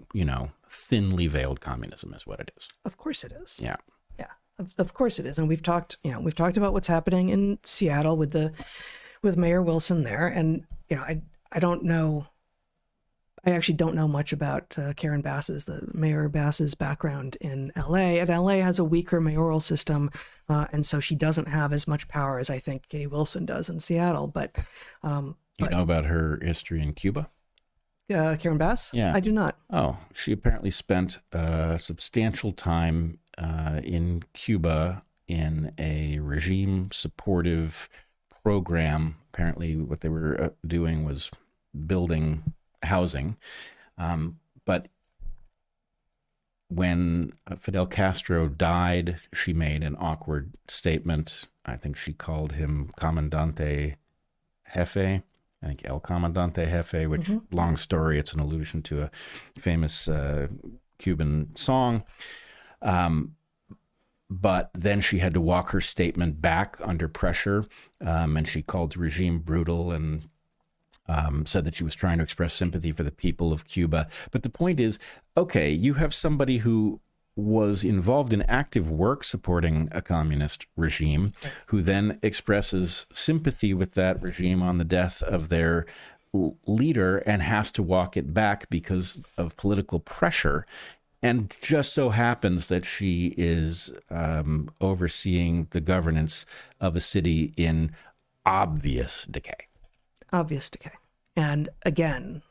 thinly veiled communism is what it is. Of course it is. Yeah. Yeah. Of course it is. And we've talked about what's happening in Seattle with Mayor Wilson there. And, I don't know. I actually don't know much about Mayor Bass's background in LA. And LA has a weaker mayoral system. And so she doesn't have as much power as I think Katie Wilson does in Seattle. But you know about her history in Cuba? Karen Bass? Yeah. I do not. Oh, she apparently spent substantial time in Cuba in a regime-supportive program. Apparently what they were doing was building housing. But when Fidel Castro died, she made an awkward statement. I think she called him Comandante Jefe. I think El Comandante Jefe, which, long story, it's an allusion to a famous Cuban song. But then she had to walk her statement back under pressure, and she called the regime brutal and said that she was trying to express sympathy for the people of Cuba. But the point is, okay, you have somebody who was involved in active work supporting a communist regime, who then expresses sympathy with that regime on the death of their leader and has to walk it back because of political pressure. And just so happens that she is overseeing the governance of a city in obvious decay. Obvious decay. And again,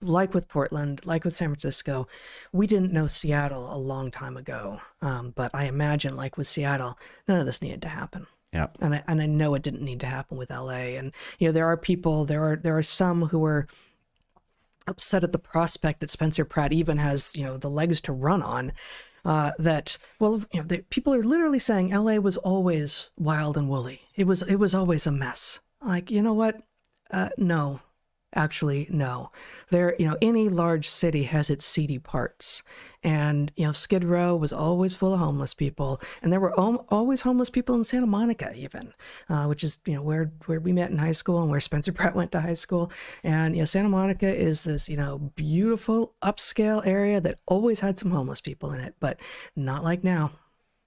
like with Portland, like with San Francisco, we didn't know Seattle a long time ago. But I imagine, like with Seattle, none of this needed to happen. Yeah. And I know it didn't need to happen with LA. And, there are people, there are some who are upset at the prospect that Spencer Pratt even has, the legs to run on. People are literally saying LA was always wild and woolly. It was always a mess. Like, you know what? No. Actually, no. Any large city has its seedy parts. And, Skid Row was always full of homeless people. And there were always homeless people in Santa Monica even, which is, where we met in high school and where Spencer Pratt went to high school. And, Santa Monica is this, beautiful upscale area that always had some homeless people in it, but not like now.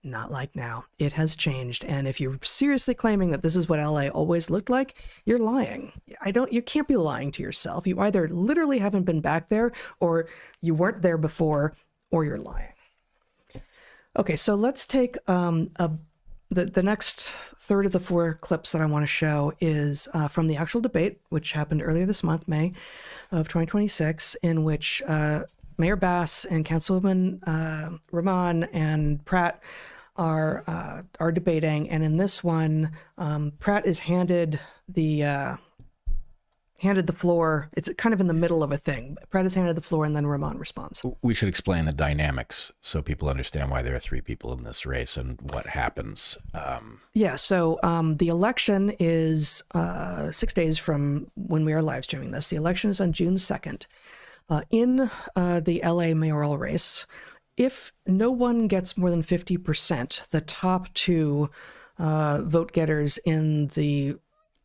Not like now. It has changed. And if you're seriously claiming that this is what LA always looked like, you're lying. You can't be lying to yourself. You either literally haven't been back there, or you weren't there before, or you're lying. Okay, so let's take the next third of the 4 clips that I want to show is from the actual debate, which happened earlier this month, May of 2026, in which Mayor Bass and Councilwoman Rahman and Pratt are debating, and in this one, Pratt is handed the floor. It's kind of in the middle of a thing. Pratt is handed the floor, and then Rahman responds. We should explain the dynamics so people understand why there are 3 people in this race and what happens. So the election is 6 days from when we are live streaming this. The election is on June 2nd. In the LA mayoral race, if no one gets more than 50%, the top 2 vote getters in the,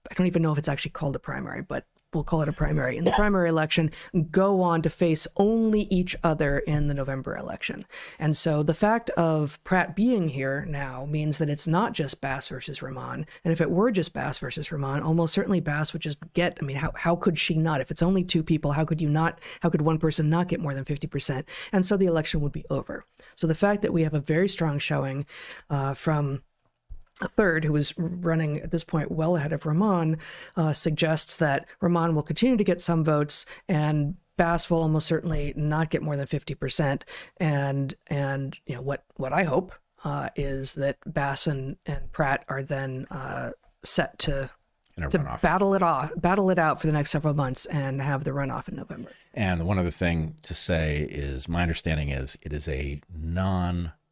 I don't even know if it's actually called a primary, but we'll call it a primary, in the primary election, go on to face only each other in the November election. And so the fact of Pratt being here now means that it's not just Bass versus Rahman. And if it were just Bass versus Rahman, almost certainly Bass would just get, how could she not? If it's only 2 people, how could one person not get more than 50%? And so the election would be over. So the fact that we have a very strong showing from a third, who is running at this point well ahead of Rahman, suggests that Rahman will continue to get some votes and Bass will almost certainly not get more than 50%. And what I hope is that Bass and Pratt are then set to battle it out for the next several months and have the runoff in November. And one other thing to say is, my understanding is it is a non-partisan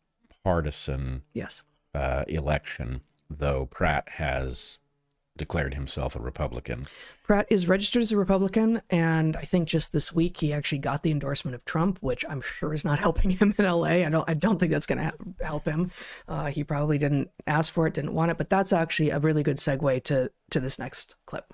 election, though Pratt has declared himself a Republican. Pratt is registered as a Republican, and I think just this week he actually got the endorsement of Trump, which I'm sure is not helping him in LA. I don't think that's going to help him. He probably didn't ask for it, didn't want it, but that's actually a really good segue to this next clip.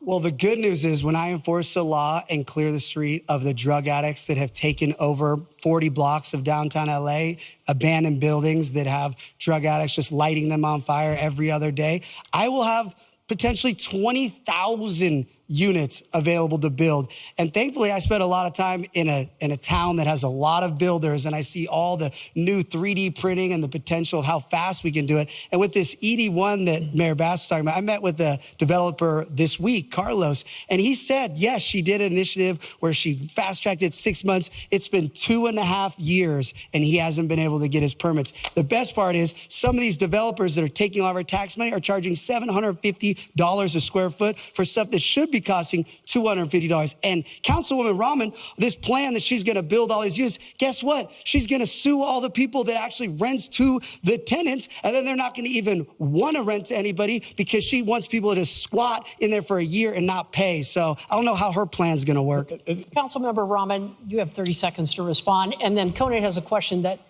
Well, the good news is when I enforce the law and clear the street of the drug addicts that have taken over 40 blocks of downtown LA, abandoned buildings that have drug addicts just lighting them on fire every other day, I will have potentially 20,000 units available to build. And thankfully, I spent a lot of time in a town that has a lot of builders, and I see all the new 3D printing and the potential of how fast we can do it. And with this ED1 that Mayor Bass was talking about, I met with the developer this week, Carlos, and he said, yes, she did an initiative where she fast-tracked it 6 months. It's been 2.5 years, and he hasn't been able to get his permits. The best part is some of these developers that are taking all of our tax money are charging $750 a square foot for stuff that should be be costing $250. And Councilwoman Rahman, this plan that she's going to build all these units, guess what? She's going to sue all the people that actually rents to the tenants, and then they're not going to even want to rent to anybody because she wants people to squat in there for a year and not pay. So I don't know how her plan's going to work. Councilmember Rahman, you have 30 seconds to respond. And then Conan has a question that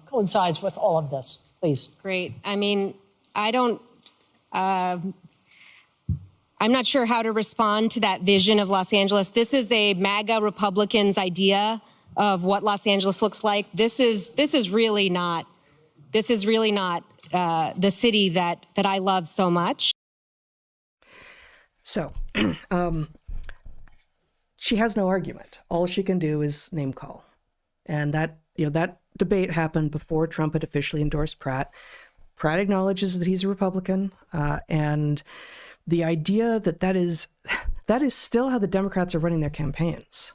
coincides with all of this. Please. Great. I mean, I'm not sure how to respond to that vision of Los Angeles. This is a MAGA Republicans' idea of what Los Angeles looks like. This is really not the city that I love so much. So, she has no argument. All she can do is name call. And that debate happened before Trump had officially endorsed Pratt. Pratt acknowledges that he's a Republican, and the idea that is still how the Democrats are running their campaigns,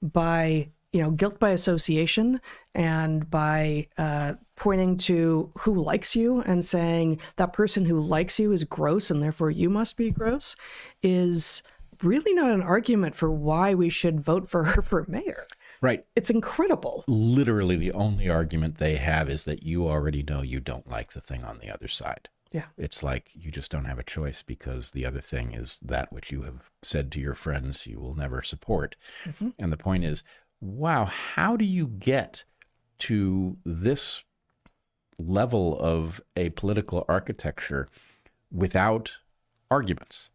by guilt by association and by pointing to who likes you and saying that person who likes you is gross and therefore you must be gross, is really not an argument for why we should vote for her for mayor. Right. It's incredible. Literally, the only argument they have is that you already know you don't like the thing on the other side. Yeah. It's like you just don't have a choice because the other thing is that which you have said to your friends you will never support. Mm-hmm. And the point is, wow, how do you get to this level of a political architecture without arguments?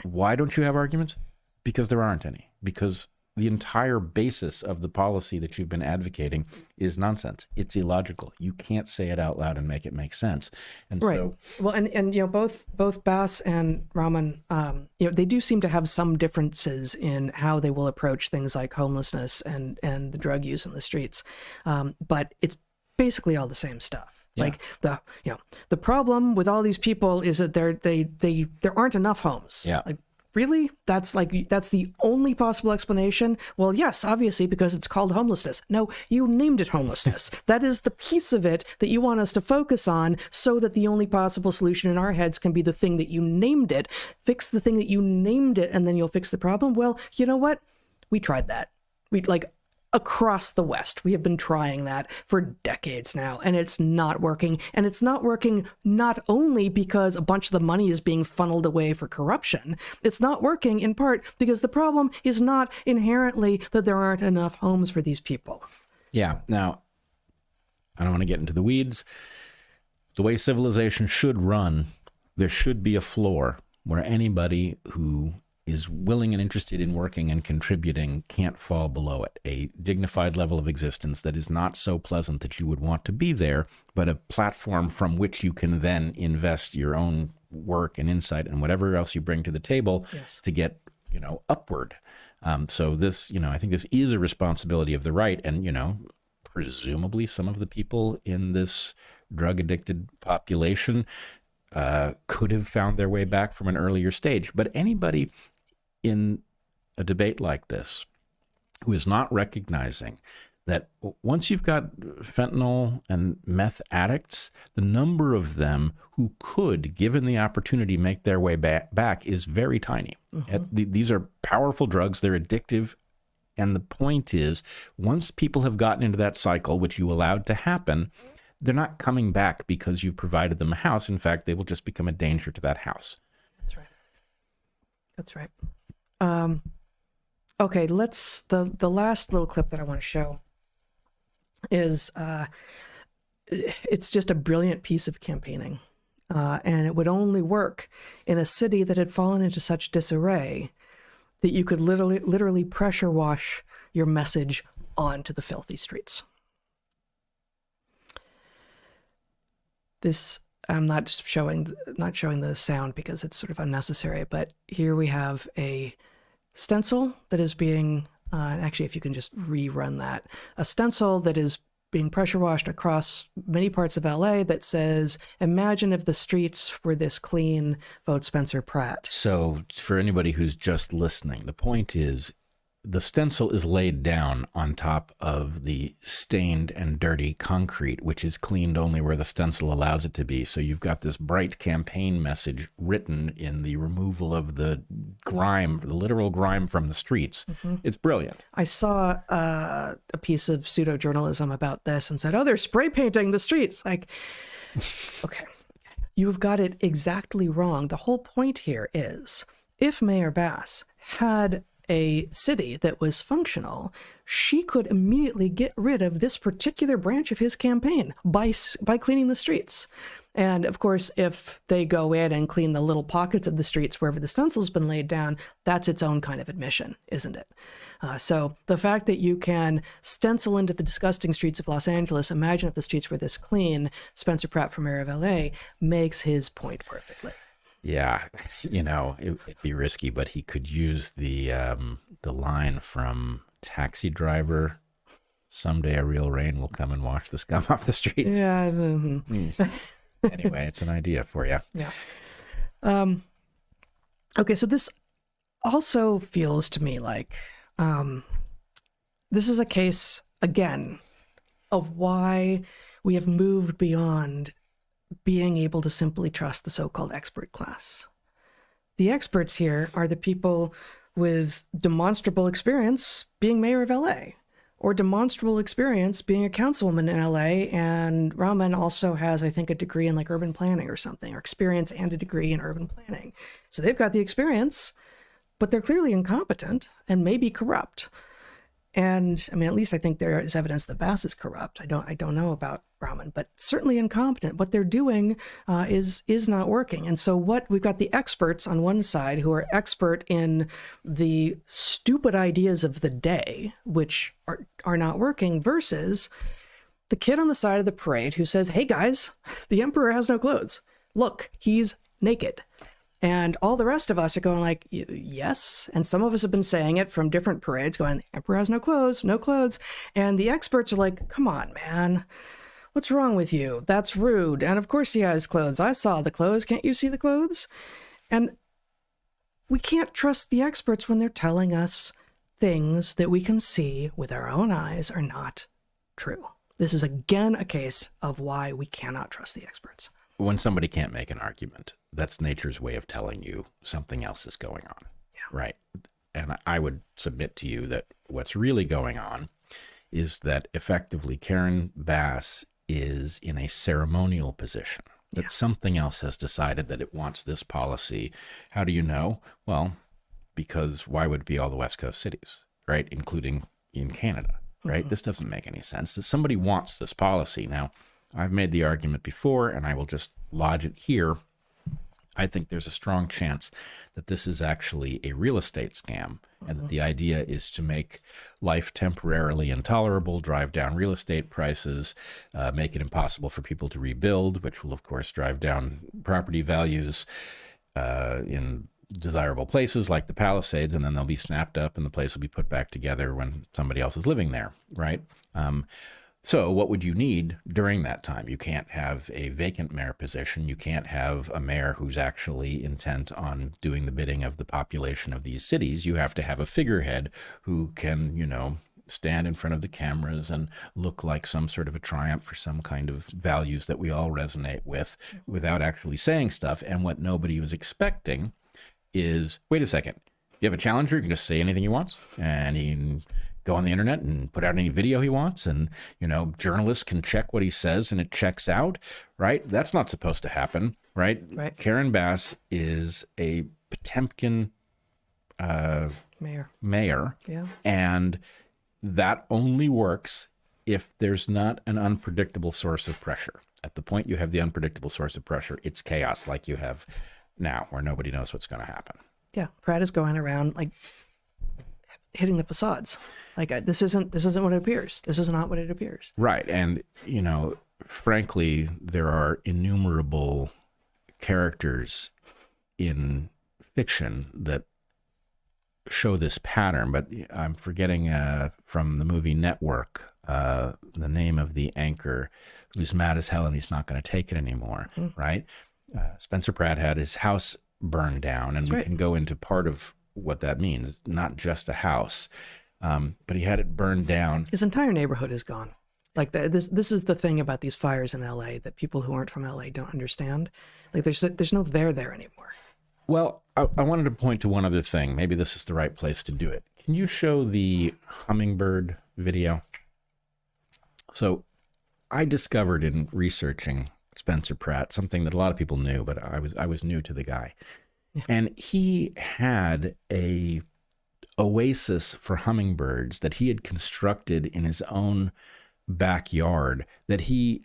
Why don't you have arguments? Because there aren't any. Because the entire basis of the policy that you've been advocating is nonsense. It's illogical. You can't say it out loud and make it make sense. And right. So, well, and both Bass and Rahman, they do seem to have some differences in how they will approach things like homelessness and the drug use in the streets. But it's basically all the same stuff. Yeah. Like the problem with all these people is that there aren't enough homes. Yeah. Like, really? That's the only possible explanation? Well, yes, obviously, because it's called homelessness. No, you named it homelessness. That is the piece of it that you want us to focus on so that the only possible solution in our heads can be the thing that you named it. Fix the thing that you named it, and then you'll fix the problem. Well, you know what? We tried that. Across the West, we have been trying that for decades now, and it's not working. And it's not working not only because a bunch of the money is being funneled away for corruption. It's not working in part because the problem is not inherently that there aren't enough homes for these people. Yeah. Now, I don't want to get into the weeds. The way civilization should run, there should be a floor where anybody who is willing and interested in working and contributing can't fall below it. A dignified level of existence that is not so pleasant that you would want to be there, but a platform from which you can then invest your own work and insight and whatever else you bring to the table to get, upward. So this, I think this is a responsibility of the right. And, presumably some of the people in this drug addicted population could have found their way back from an earlier stage. But anybody in a debate like this who is not recognizing that once you've got fentanyl and meth addicts, the number of them who could, given the opportunity, make their way back is very tiny. Mm-hmm. These are powerful drugs. They're addictive. And the point is, once people have gotten into that cycle, which you allowed to happen, they're not coming back because you've provided them a house. In fact, they will just become a danger to that house. That's right. That's right. Okay, the last little clip that I want to show is, it's just a brilliant piece of campaigning. And it would only work in a city that had fallen into such disarray that you could literally pressure wash your message onto the filthy streets. This, I'm not showing the sound because it's sort of unnecessary, but here we have a stencil that is being, actually, if you can just rerun that, a stencil that is being pressure washed across many parts of LA that says, imagine if the streets were this clean, vote Spencer Pratt. So for anybody who's just listening, the point is the stencil is laid down on top of the stained and dirty concrete, which is cleaned only where the stencil allows it to be. So you've got this bright campaign message written in the removal of the grime, the literal grime from the streets. It's brilliant. I saw a piece of pseudo-journalism about this and said, oh, they're spray painting the streets. Like, okay, you've got it exactly wrong. The whole point here is, if Mayor Bass had a city that was functional, she could immediately get rid of this particular branch of his campaign by cleaning the streets. And of course, if they go in and clean the little pockets of the streets wherever the stencil's been laid down, that's its own kind of admission, isn't it? So the fact that you can stencil into the disgusting streets of Los Angeles, imagine if the streets were this clean, Spencer Pratt from Mayor of LA, makes his point perfectly. Yeah, it'd be risky, but he could use the line from Taxi Driver, someday a real rain will come and wash the scum off the streets. Yeah. Anyway, it's an idea for you. Yeah. Okay, so this also feels to me like this is a case, again, of why we have moved beyond being able to simply trust the so-called expert class. The experts here are the people with demonstrable experience being mayor of LA, or demonstrable experience being a councilwoman in LA, and Rahman also has, I think, a degree in like urban planning or something, or experience and a degree in urban planning. So they've got the experience, but they're clearly incompetent and maybe corrupt. And I mean, at least I think there is evidence that Bass is corrupt. I don't know about Rahman, but certainly incompetent. What they're doing is not working. And so we've got the experts on one side who are expert in the stupid ideas of the day, which are not working, versus the kid on the side of the parade who says, hey guys, the emperor has no clothes. Look, he's naked. And all the rest of us are going like, yes. And some of us have been saying it from different parades going, the emperor has no clothes, no clothes. And the experts are like, come on, man. What's wrong with you? That's rude. And of course he has clothes. I saw the clothes. Can't you see the clothes? And we can't trust the experts when they're telling us things that we can see with our own eyes are not true. This is again a case of why we cannot trust the experts. When somebody can't make an argument, that's nature's way of telling you something else is going on. Yeah. Right. And I would submit to you that what's really going on is that effectively Karen Bass is in a ceremonial position, that something else has decided that it wants this policy. How do you know? Well, because why would it be all the West Coast cities, right? Including in Canada, right? Mm-hmm. This doesn't make any sense. That somebody wants this policy. Now, I've made the argument before, and I will just lodge it here. I think there's a strong chance that this is actually a real estate scam, and that the idea is to make life temporarily intolerable, drive down real estate prices, make it impossible for people to rebuild, which will, of course, drive down property values in desirable places like the Palisades, and then they'll be snapped up and the place will be put back together when somebody else is living there, right? So what would you need during that time? You can't have a vacant mayor position. You can't have a mayor who's actually intent on doing the bidding of the population of these cities. You have to have a figurehead who can, stand in front of the cameras and look like some sort of a triumph for some kind of values that we all resonate with without actually saying stuff. And what nobody was expecting is, wait a second, you have a challenger, you can just say anything he wants, and he can go on the internet and put out any video he wants, and journalists can check what he says and it checks out, right? That's not supposed to happen, right? Karen Bass is a Potemkin mayor, yeah, and that only works if there's not an unpredictable source of pressure. At the point you have the unpredictable source of pressure, it's chaos like you have now, where nobody knows what's going to happen. Yeah, Pratt is going around like hitting the facades. Like, this isn't what it appears. This is not what it appears. Right. And, frankly, there are innumerable characters in fiction that show this pattern, but I'm forgetting from the movie Network, the name of the anchor who's mad as hell and he's not going to take it anymore, right? Spencer Pratt had his house burned down, and we can go into part of what that means. Not just a house, but he had it burned down. His entire neighborhood is gone. Like this is the thing about these fires in LA that people who aren't from LA don't understand. Like there's no there anymore. Well, I wanted to point to one other thing. Maybe this is the right place to do it. Can you show the hummingbird video? So I discovered in researching Spencer Pratt something that a lot of people knew, but I was new to the guy. Yeah. And he had a oasis for hummingbirds that he had constructed in his own backyard that he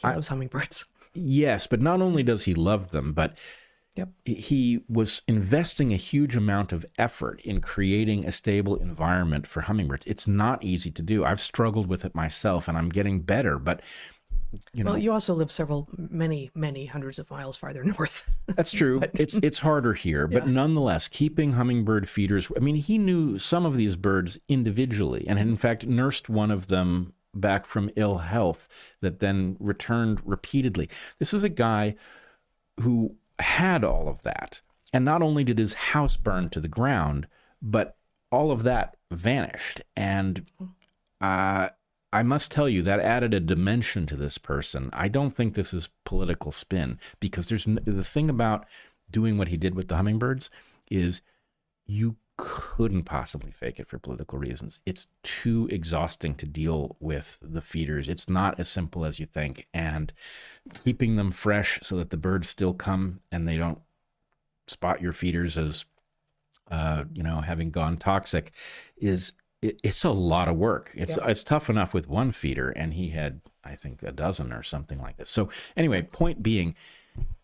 loves hummingbirds. Yes, but not only does he love them, but he was investing a huge amount of effort in creating a stable environment for hummingbirds. It's not easy to do. I've struggled with it myself, and I'm getting better, but well, you also live many hundreds of miles farther north. That's true. It's harder here, but nonetheless, keeping hummingbird feeders. I mean, he knew some of these birds individually, and had in fact nursed one of them back from ill health that then returned repeatedly. This is a guy who had all of that, and not only did his house burn to the ground, but all of that vanished. And I must tell you, that added a dimension to this person. I don't think this is political spin, because the thing about doing what he did with the hummingbirds is you couldn't possibly fake it for political reasons. It's too exhausting to deal with the feeders. It's not as simple as you think. And keeping them fresh so that the birds still come and they don't spot your feeders as, having gone toxic it's a lot of work. It's tough enough with one feeder, and he had, I think, a dozen or something like this. So anyway, point being,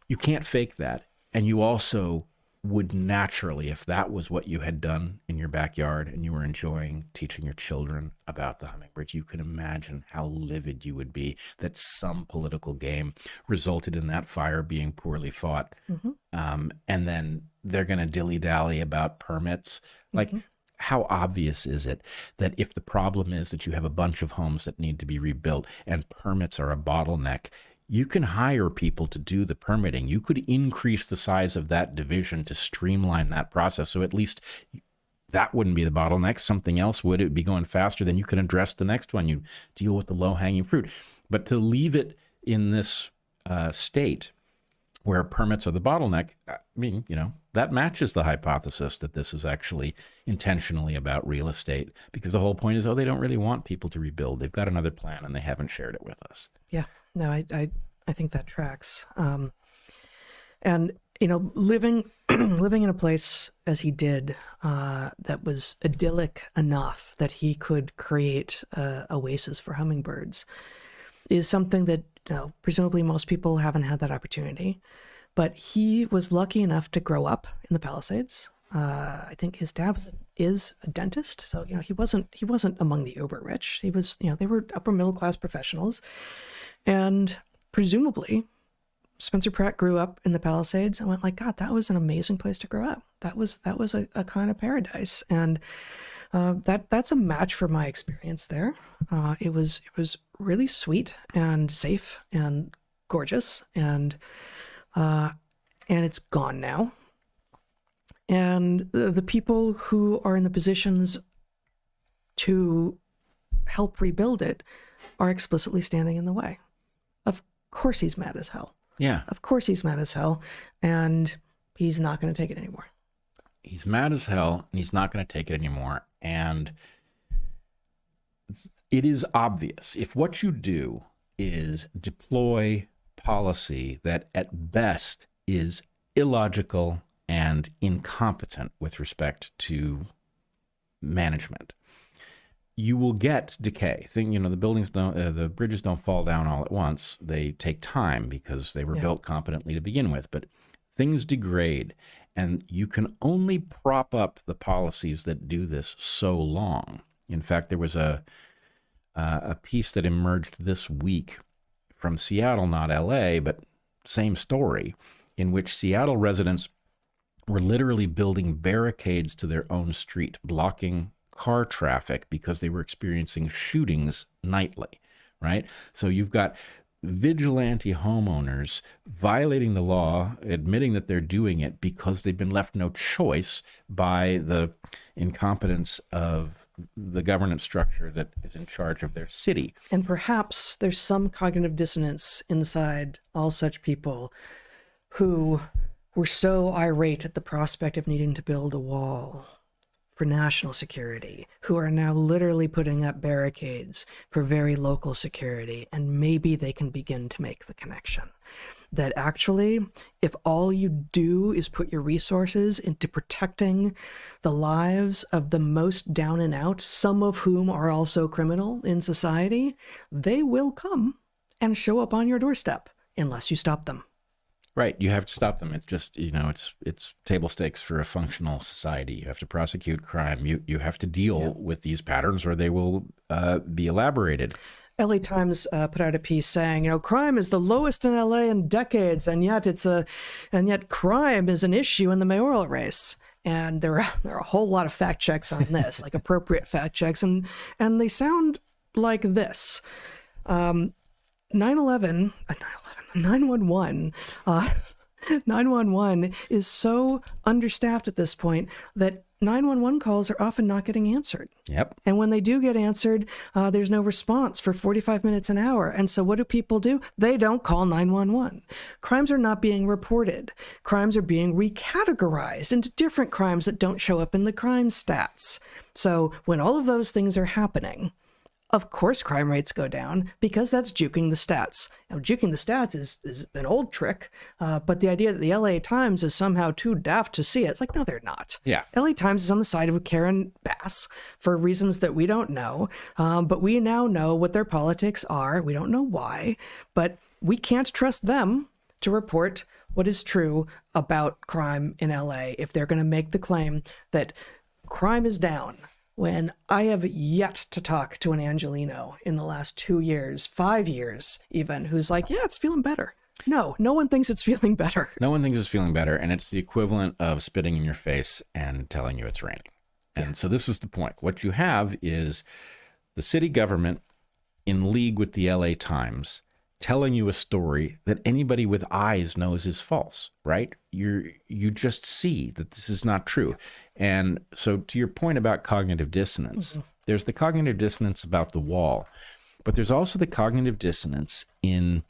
you can't fake that. And you also would naturally, if that was what you had done in your backyard and you were enjoying teaching your children about the hummingbirds, you can imagine how livid you would be that some political game resulted in that fire being poorly fought. Mm-hmm. And then they're going to dilly-dally about permits. Like, how obvious is it that if the problem is that you have a bunch of homes that need to be rebuilt and permits are a bottleneck, you can hire people to do the permitting. You could increase the size of that division to streamline that process. So at least that wouldn't be the bottleneck. Something else would. It would be going faster. Then you can address the next one. You deal with the low-hanging fruit. But to leave it in this state where permits are the bottleneck, I mean, that matches the hypothesis that this is actually intentionally about real estate, because the whole point is, they don't really want people to rebuild. They've got another plan and they haven't shared it with us. Yeah, no, I think that tracks. And, living in a place as he did, that was idyllic enough that he could create oasis for hummingbirds is something that, presumably most people haven't had that opportunity. But he was lucky enough to grow up in the Palisades. I think his dad is a dentist, so he wasn't among the uber rich. He was, they were upper middle class professionals, and presumably, Spencer Pratt grew up in the Palisades and went like, God, that was an amazing place to grow up. That was a kind of paradise, and that's a match for my experience there. It was really sweet and safe and gorgeous, and it's gone now. And the people who are in the positions to help rebuild it are explicitly standing in the way. Of course he's mad as hell. Yeah. Of course he's mad as hell, and he's not going to take it anymore. He's mad as hell, and he's not going to take it anymore. And it is obvious. If what you do is deploy policy that at best is illogical and incompetent with respect to management, you will get decay. The bridges don't fall down all at once. They take time because they were built competently to begin with, but things degrade, and you can only prop up the policies that do this so long. In fact, there was a piece that emerged this week from Seattle, not LA, but same story, in which Seattle residents were literally building barricades to their own street, blocking car traffic because they were experiencing shootings nightly, right? So you've got vigilante homeowners violating the law, admitting that they're doing it because they've been left no choice by the incompetence of the governance structure that is in charge of their city. And perhaps there's some cognitive dissonance inside all such people who were so irate at the prospect of needing to build a wall for national security, who are now literally putting up barricades for very local security, and maybe they can begin to make the connection that actually, if all you do is put your resources into protecting the lives of the most down and out, some of whom are also criminal in society, they will come and show up on your doorstep unless you stop them. Right. You have to stop them. It's just, it's table stakes for a functional society. You have to prosecute crime. You have to deal with these patterns or they will be elaborated. LA Times put out a piece saying, crime is the lowest in LA in decades, and yet crime is an issue in the mayoral race. And there are a whole lot of fact checks on this, like appropriate fact checks, and they sound like this. 911 is so understaffed at this point that 911 calls are often not getting answered. Yep. And when they do get answered, there's no response for 45 minutes an hour. And so what do people do? They don't call 911. Crimes are not being reported. Crimes are being recategorized into different crimes that don't show up in the crime stats. So when all of those things are happening, of course crime rates go down because that's juking the stats. Now, juking the stats is an old trick, but the idea that the LA Times is somehow too daft to see it, it's like, no, they're not. Yeah. LA Times is on the side of Karen Bass for reasons that we don't know, but we now know what their politics are. We don't know why, but we can't trust them to report what is true about crime in LA if they're going to make the claim that crime is down. When I have yet to talk to an Angelino in the last 2 years, 5 years even, who's like, yeah, it's feeling better. No one thinks it's feeling better. No one thinks it's feeling better, and it's the equivalent of spitting in your face and telling you it's raining. And so this is the point. What you have is the city government in league with the LA Times telling you a story that anybody with eyes knows is false, right? You just see that this is not true. And so to your point about cognitive dissonance, there's the cognitive dissonance about the wall, but there's also the cognitive dissonance in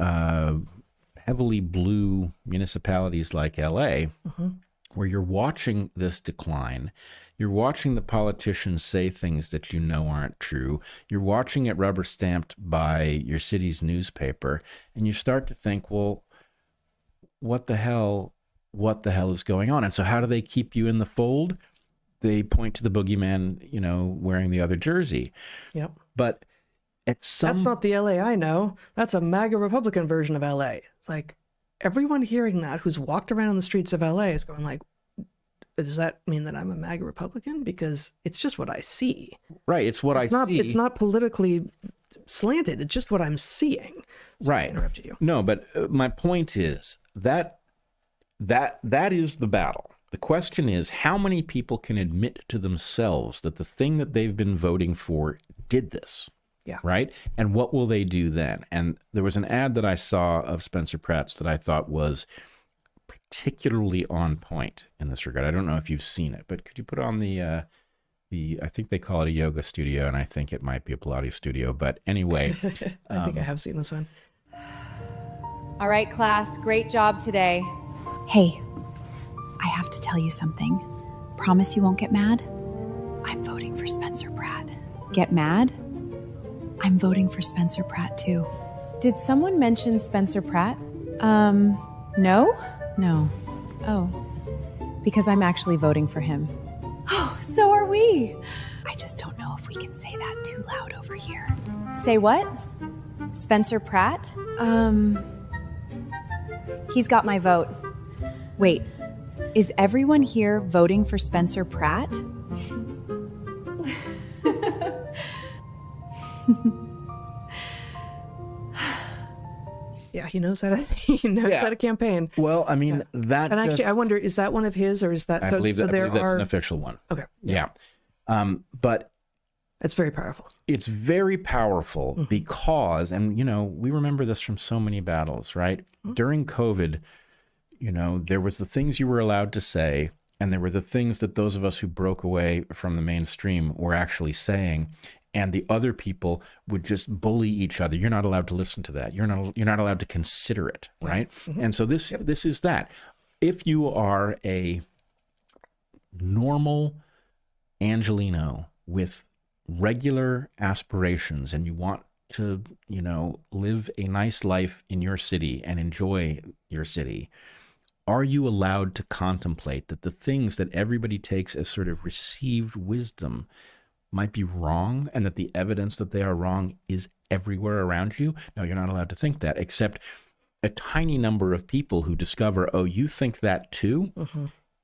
heavily blue municipalities like LA, where you're watching this decline. You're watching the politicians say things that you know aren't true. You're watching it rubber stamped by your city's newspaper, and you start to think, well, what the hell is going on? And so how do they keep you in the fold? They point to the boogeyman, wearing the other jersey. Yep. But that's not the LA I know. That's a MAGA Republican version of LA. It's like everyone hearing that who's walked around the streets of LA is going like, does that mean that I'm a MAGA Republican? Because it's just what I see. Right. It's what I see. It's not politically slanted. It's just what I'm seeing. Sorry, right. I interrupted you. No, but my point is that is the battle. The question is, how many people can admit to themselves that the thing that they've been voting for did this? Yeah. Right. And what will they do then? And there was an ad that I saw of Spencer Pratt's that I thought was particularly on point in this regard. I don't know if you've seen it, but could you put on the I think they call it a yoga studio, and I think it might be a Pilates studio. But anyway, I think I have seen this one. All right, class, great job today. Hey, I have to tell you something. Promise you won't get mad? I'm voting for Spencer Pratt. Get mad? I'm voting for Spencer Pratt too. Did someone mention Spencer Pratt? No? No. Oh. Because I'm actually voting for him. Oh, so are we. I just don't know if we can say that too loud over here. Say what? Spencer Pratt? He's got my vote. Wait, is everyone here voting for Spencer Pratt? Yeah, he knows how to campaign. Well, I mean, that. And actually, I wonder, is that one of his, or is that? I believe that's an official one. Okay. Yeah. But It's very powerful. It's very powerful because, and, we remember this from so many battles, right? During COVID, there was the things you were allowed to say, and there were the things that those of us who broke away from the mainstream were actually saying. And the other people would just bully each other. You're not allowed to listen to that. You're not allowed to consider it, right? And so this is that. If you are a normal Angelino with regular aspirations and you want to, live a nice life in your city and enjoy your city, are you allowed to contemplate that the things that everybody takes as sort of received wisdom might be wrong, and that the evidence that they are wrong is everywhere around you? No, you're not allowed to think that, except a tiny number of people who discover, oh, you think that too?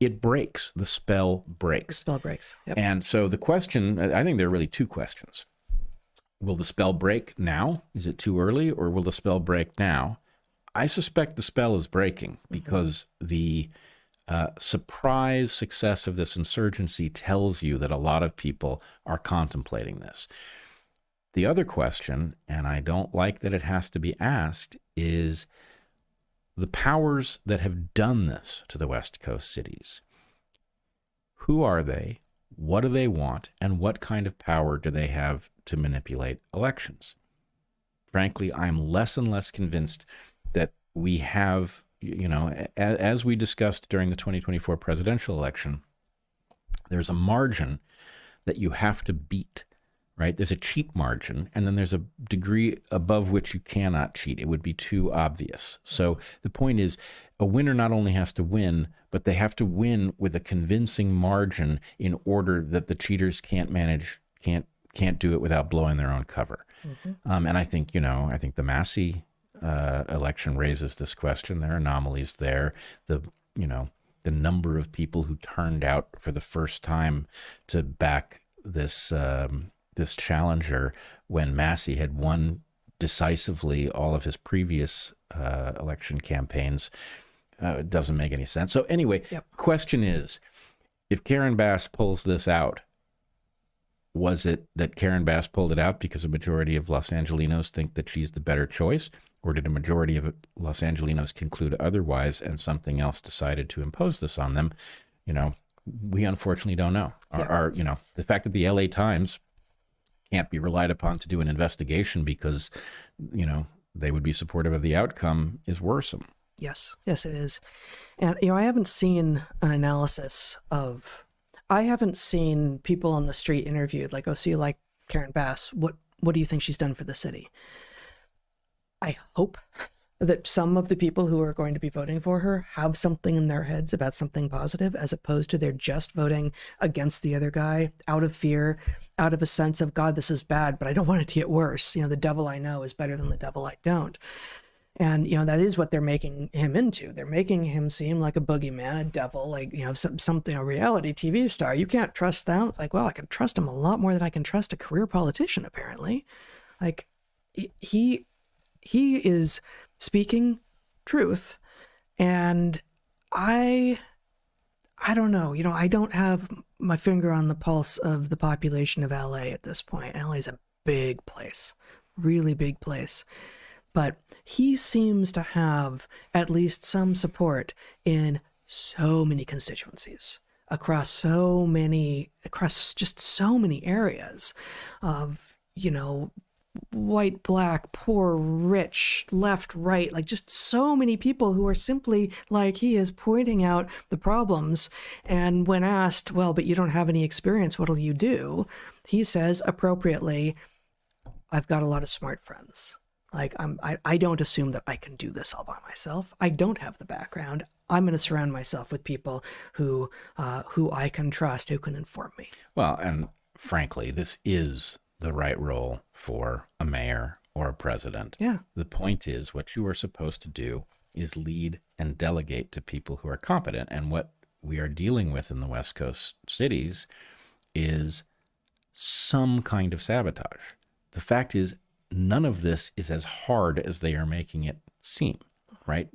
It breaks. The spell breaks. The spell breaks. Yep. And so the question, I think there are really two questions. Will the spell break now? Is it too early? Or will the spell break now? I suspect the spell is breaking because the surprise success of this insurgency tells you that a lot of people are contemplating this. The other question, and I don't like that it has to be asked, is the powers that have done this to the West Coast cities. Who are they? What do they want? And what kind of power do they have to manipulate elections? Frankly, I'm less and less convinced that we have, as we discussed during the 2024 presidential election, there's a margin that you have to beat, right? There's a cheat margin, and then there's a degree above which you cannot cheat. It would be too obvious. So the point is, a winner not only has to win, but they have to win with a convincing margin in order that the cheaters can't do it without blowing their own cover. And I think, I think the Massey election raises this question. There are anomalies there. The number of people who turned out for the first time to back this this challenger when Massey had won decisively all of his previous election campaigns doesn't make any sense. So anyway, Question is, if Karen Bass pulls this out, was it that Karen Bass pulled it out because a majority of Los Angelinos think that she's the better choice? Or did a majority of Los Angelinos conclude otherwise and something else decided to impose this on them? We unfortunately don't know. The fact that the LA Times can't be relied upon to do an investigation because, they would be supportive of the outcome is worrisome. Yes, it is. And, I haven't seen an analysis of, I haven't seen people on the street interviewed like, oh, so you like Karen Bass. What do you think she's done for the city? I hope that some of the people who are going to be voting for her have something in their heads about something positive, as opposed to they're just voting against the other guy out of fear, out of a sense of, God, this is bad, but I don't want it to get worse. The devil I know is better than the devil I don't. And, that is what they're making him into. They're making him seem like a boogeyman, a devil, like, something, a reality TV star. You can't trust them. It's like, well, I can trust him a lot more than I can trust a career politician, apparently. Like, he is speaking truth, and I don't know. I don't have my finger on the pulse of the population of LA at this point. LA is a big place, really big place. But he seems to have at least some support in so many constituencies, across just so many areas of, white, black, poor, rich, left, right, like just so many people who are simply like he is pointing out the problems. And when asked, well, but you don't have any experience, what'll you do? He says appropriately, I've got a lot of smart friends. Like I don't assume that I can do this all by myself. I don't have the background. I'm going to surround myself with people who I can trust, who can inform me. Well, and frankly, this is the right role for a mayor or a president. Yeah. The point is, what you are supposed to do is lead and delegate to people who are competent. And what we are dealing with in the West Coast cities is some kind of sabotage. The fact is, none of this is as hard as they are making it seem. right?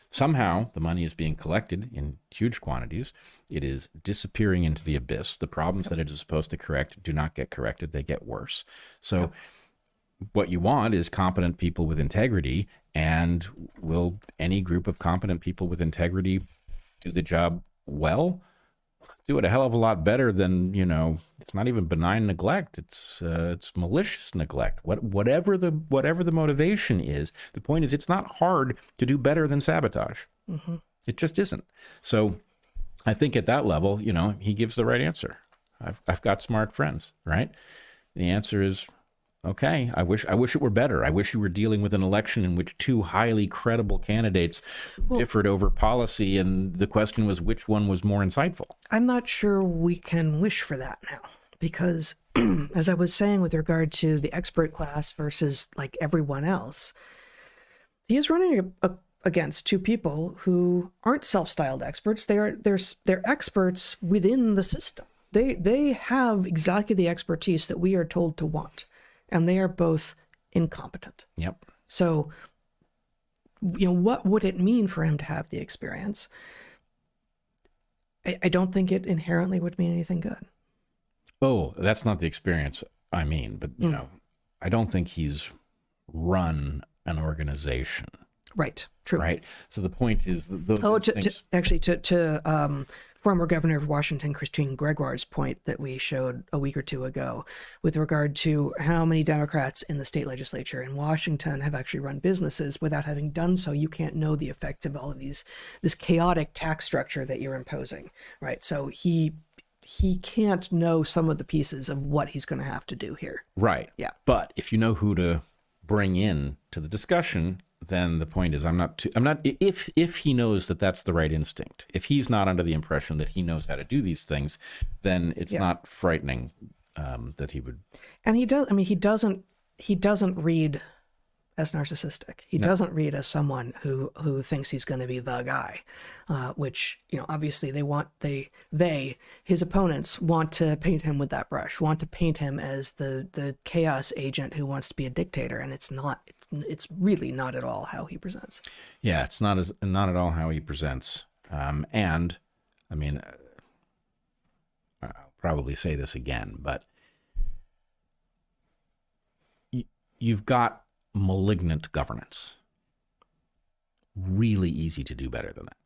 Somehow the money is being collected in huge quantities. It is disappearing into the abyss. The problems that it is supposed to correct do not get corrected. They get worse. So what you want is competent people with integrity. And will any group of competent people with integrity do the job well? Do it a hell of a lot better than, it's not even benign neglect. It's malicious neglect. Whatever the motivation is, the point is it's not hard to do better than sabotage. Mm-hmm. It just isn't. So I think at that level, he gives the right answer. I've got smart friends, right? The answer is, okay, I wish it were better. I wish you were dealing with an election in which two highly credible candidates differed over policy, and the question was which one was more insightful. I'm not sure we can wish for that now, because as I was saying with regard to the expert class versus like everyone else, he is running against two people who aren't self-styled experts. They're experts within the system. They have exactly the expertise that we are told to want. And they are both incompetent. Yep. So, what would it mean for him to have the experience? I don't think it inherently would mean anything good. Oh, that's not the experience I mean. But, I don't think he's run an organization. Right. True. Right. So the point is, those things... to former governor of Washington, Christine Gregoire's point that we showed a week or two ago with regard to how many Democrats in the state legislature in Washington have actually run businesses without having done so. You can't know the effects of all of this chaotic tax structure that you're imposing, right? So he can't know some of the pieces of what he's going to have to do here. Right. Yeah. But if you know who to bring in to the discussion, then the point is if he knows that that's the right instinct, if he's not under the impression that he knows how to do these things, then it's not frightening that he would. And he does. I mean, he doesn't read as narcissistic. He doesn't read as someone who thinks he's going to be the guy, which, obviously his opponents want to paint him with that brush, want to paint him as the chaos agent who wants to be a dictator. And it's not, it's really not at all how he presents. Yeah, it's not at all how he presents. And I mean, I'll probably say this again, but you've got malignant governance. Really easy to do better than that,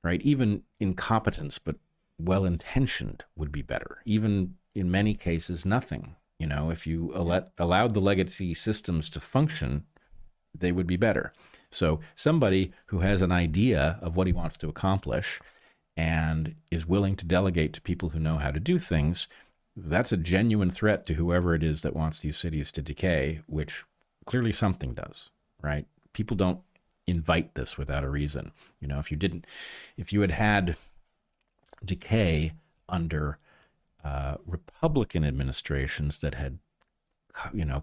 right? Even incompetence, but well-intentioned would be better. Even in many cases, nothing. If you allowed the legacy systems to function, they would be better. So somebody who has an idea of what he wants to accomplish and is willing to delegate to people who know how to do things, that's a genuine threat to whoever it is that wants these cities to decay, which clearly something does, right? People don't invite this without a reason. If you had decay under Republican administrations that had,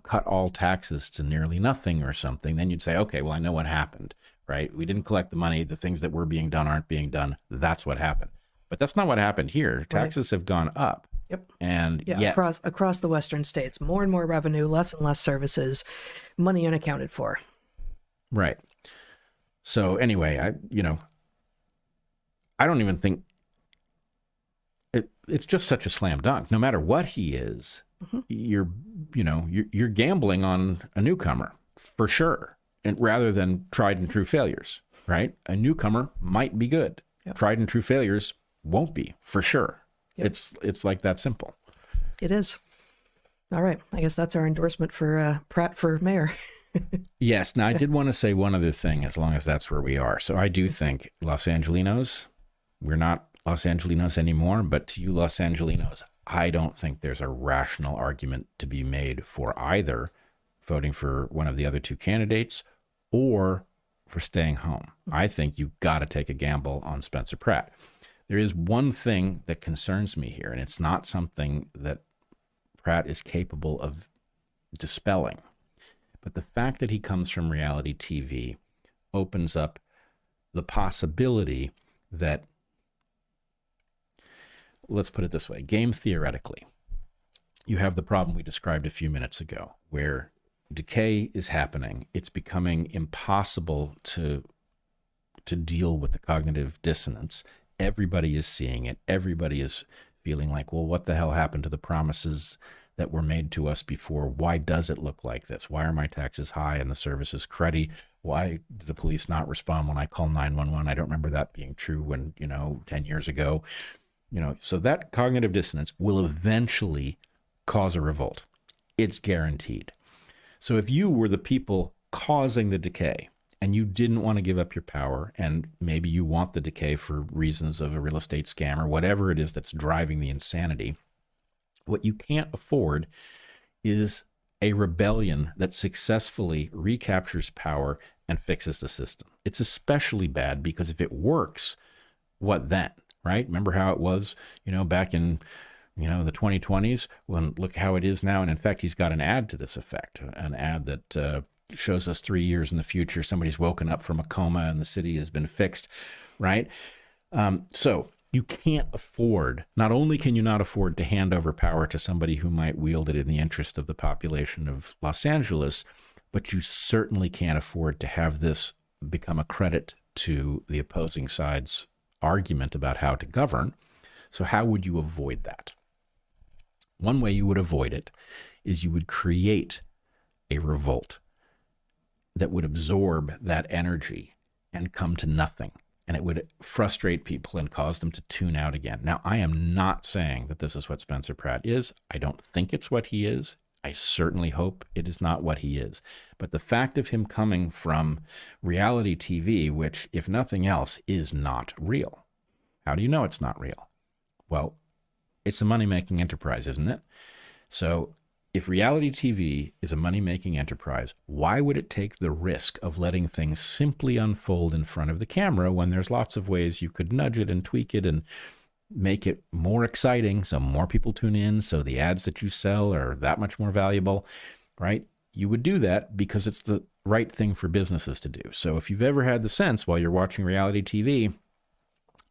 cut all taxes to nearly nothing or something, then you'd say, okay, well, I know what happened, right? We didn't collect the money. The things that were being done aren't being done. That's what happened. But that's not what happened here. Taxes have gone up. Yep. And yet, across the Western states, more and more revenue, less and less services, money unaccounted for. Right. So anyway, I don't even think it's just such a slam dunk. No matter what he is, you're gambling on a newcomer for sure, and rather than tried and true failures, right? A newcomer might be good. Yep. Tried and true failures won't be for sure. Yep. It's like that simple. It is. All right. I guess that's our endorsement for Pratt for mayor. Yes. Now, I did want to say one other thing, as long as that's where we are. So I do think Los Angelinos, we're not Los Angelinos anymore, but to you Los Angelinos, I don't think there's a rational argument to be made for either voting for one of the other two candidates or for staying home. I think you've got to take a gamble on Spencer Pratt. There is one thing that concerns me here, and it's not something that Pratt is capable of dispelling. But the fact that he comes from reality TV opens up the possibility that, let's put it this way, game theoretically, you have the problem we described a few minutes ago, where decay is happening. It's becoming impossible to to deal with the cognitive dissonance. Everybody is seeing it. Everybody is feeling like, well, what the hell happened to the promises that were made to us before? Why does it look like this? Why are my taxes high and the service is cruddy? Why do the police not respond when I call 911? I don't remember that being true when, 10 years ago. So that cognitive dissonance will eventually cause a revolt. It's guaranteed. So if you were the people causing the decay and you didn't want to give up your power, and maybe you want the decay for reasons of a real estate scam or whatever it is that's driving the insanity, what you can't afford is a rebellion that successfully recaptures power and fixes the system. It's especially bad because if it works, what then, right? Remember how it was, back in, the 2020s, when look how it is now. And in fact, he's got an ad to this effect, an ad that shows us 3 years in the future, somebody's woken up from a coma and the city has been fixed, right? So you can't afford, not only can you not afford to hand over power to somebody who might wield it in the interest of the population of Los Angeles, but you certainly can't afford to have this become a credit to the opposing side's argument about how to govern. So how would you avoid that? One way you would avoid it is you would create a revolt that would absorb that energy and come to nothing. And it would frustrate people and cause them to tune out again. Now, I am not saying that this is what Spencer Pratt is. I don't think it's what he is. I certainly hope it is not what he is. But the fact of him coming from reality TV, which, if nothing else, is not real. How do you know it's not real? Well, it's a money-making enterprise, isn't it? So if reality TV is a money-making enterprise, why would it take the risk of letting things simply unfold in front of the camera when there's lots of ways you could nudge it and tweak it and make it more exciting so more people tune in, so the ads that you sell are that much more valuable, right? You would do that because it's the right thing for businesses to do. So if you've ever had the sense while you're watching reality TV,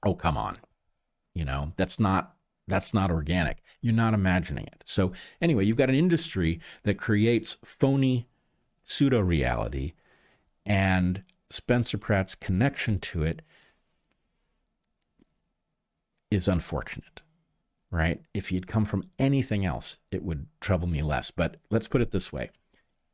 oh, come on, that's not organic. You're not imagining it. So anyway, you've got an industry that creates phony pseudo-reality, and Spencer Pratt's connection to it is unfortunate, right? If he'd come from anything else, it would trouble me less. But let's put it this way.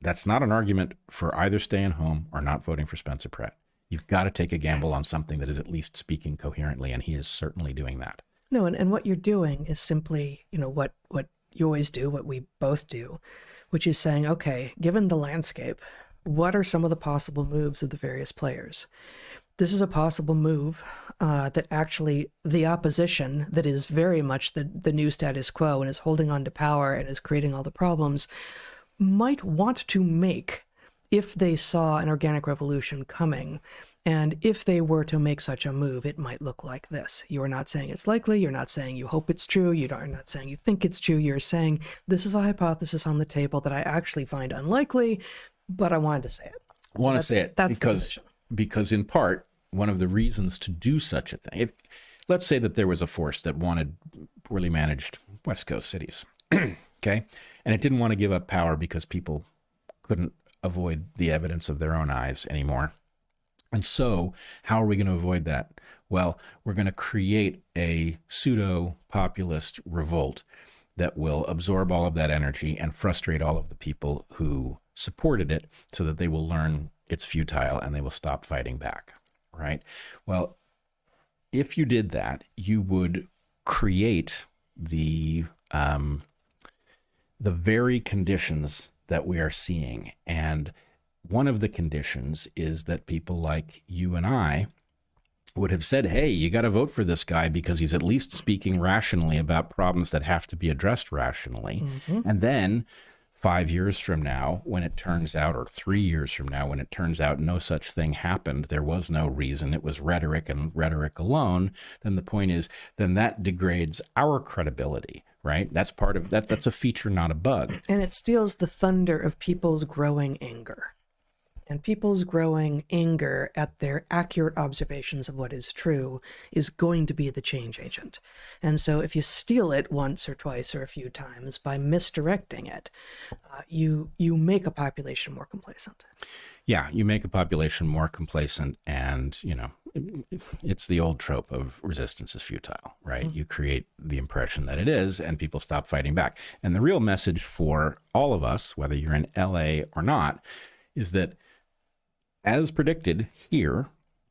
That's not an argument for either staying home or not voting for Spencer Pratt. You've got to take a gamble on something that is at least speaking coherently, and he is certainly doing that. No, and what you're doing is simply, what you always do, what we both do, which is saying, okay, given the landscape, what are some of the possible moves of the various players? This is a possible move that actually the opposition that is very much the new status quo and is holding on to power and is creating all the problems might want to make if they saw an organic revolution coming. And if they were to make such a move, it might look like this. You are not saying it's likely. You're not saying you hope it's true. You are not saying you think it's true. You're saying this is a hypothesis on the table that I actually find unlikely, but I wanted to say it. I want to say it that's because in part, one of the reasons to do such a thing, let's say that there was a force that wanted poorly managed West Coast cities, okay? And it didn't want to give up power because people couldn't avoid the evidence of their own eyes anymore. And so how are we going to avoid that? Well, we're going to create a pseudo-populist revolt that will absorb all of that energy and frustrate all of the people who supported it so that they will learn it's futile and they will stop fighting back, right? Well, if you did that, you would create the very conditions that we are seeing. And one of the conditions is that people like you and I would have said, hey, you got to vote for this guy because he's at least speaking rationally about problems that have to be addressed rationally. Mm-hmm. And then 5 years from now, when it turns out, or 3 years from now, when it turns out no such thing happened, there was no reason, it was rhetoric and rhetoric alone, then the point is, then that degrades our credibility, right? That's part of that. That's a feature, not a bug. And it steals the thunder of people's growing anger. And people's growing anger at their accurate observations of what is true is going to be the change agent. And so if you steal it once or twice or a few times by misdirecting it, you make a population more complacent. Yeah, you make a population more complacent, and, it's the old trope of resistance is futile, right? Mm-hmm. You create the impression that it is, and people stop fighting back. And the real message for all of us, whether you're in LA or not, is that as predicted here,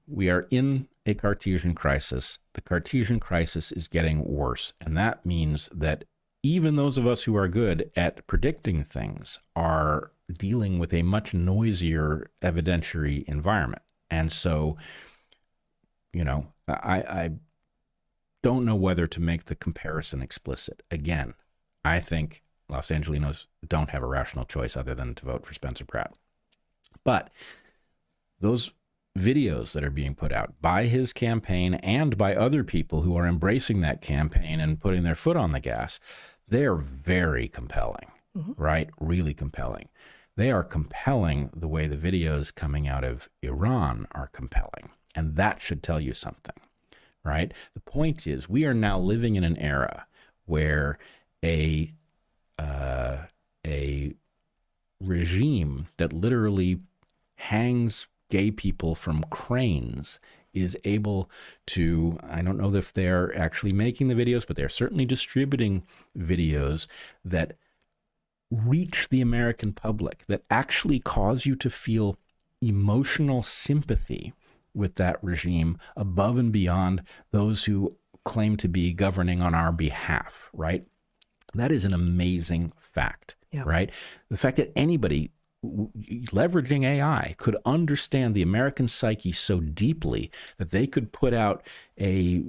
we are in a Cartesian crisis. The Cartesian crisis is getting worse. And that means that even those of us who are good at predicting things are dealing with a much noisier evidentiary environment. And so, I don't know whether to make the comparison explicit. Again, I think Los Angelinos don't have a rational choice other than to vote for Spencer Pratt. But those videos that are being put out by his campaign and by other people who are embracing that campaign and putting their foot on the gas, they're very compelling, right? Really compelling. They are compelling the way the videos coming out of Iran are compelling. And that should tell you something, right? The point is, we are now living in an era where a regime that literally hangs gay people from cranes is able to, I don't know if they're actually making the videos, but they're certainly distributing videos that reach the American public, that actually cause you to feel emotional sympathy with that regime above and beyond those who claim to be governing on our behalf, right? That is an amazing fact, right? The fact that anybody leveraging AI could understand the American psyche so deeply that they could put out a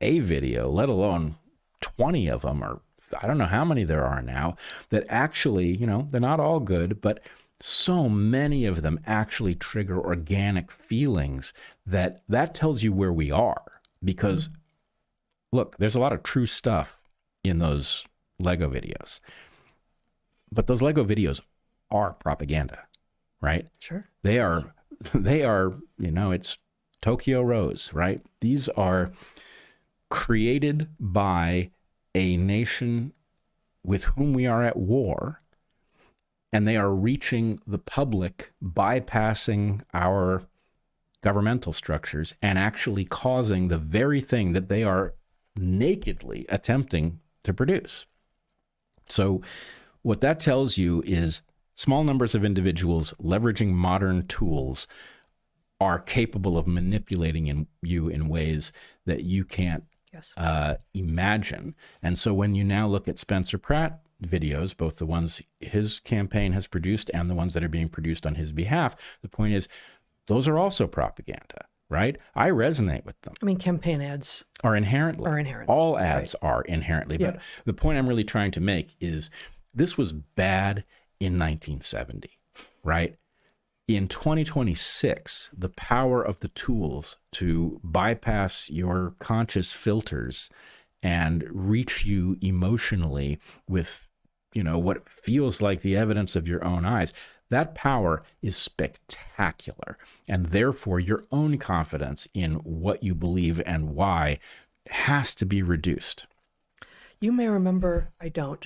video, let alone 20 of them, or I don't know how many there are now, that actually, they're not all good, but so many of them actually trigger organic feelings that tells you where we are. Because look, there's a lot of true stuff in those Lego videos, but those Lego videos are propaganda, right? Sure. They are, it's Tokyo Rose, right? These are created by a nation with whom we are at war, and they are reaching the public, bypassing our governmental structures and actually causing the very thing that they are nakedly attempting to produce. So what that tells you is small numbers of individuals leveraging modern tools are capable of manipulating you in ways that you can't imagine. And so when you now look at Spencer Pratt videos, both the ones his campaign has produced and the ones that are being produced on his behalf, the point is those are also propaganda, right? I resonate with them. I mean, campaign ads are inherently. All ads are inherently. But the point I'm really trying to make is this was bad in 1970, right? In 2026, the power of the tools to bypass your conscious filters and reach you emotionally with, what feels like the evidence of your own eyes, that power is spectacular. And therefore, your own confidence in what you believe and why has to be reduced. You may remember, I don't,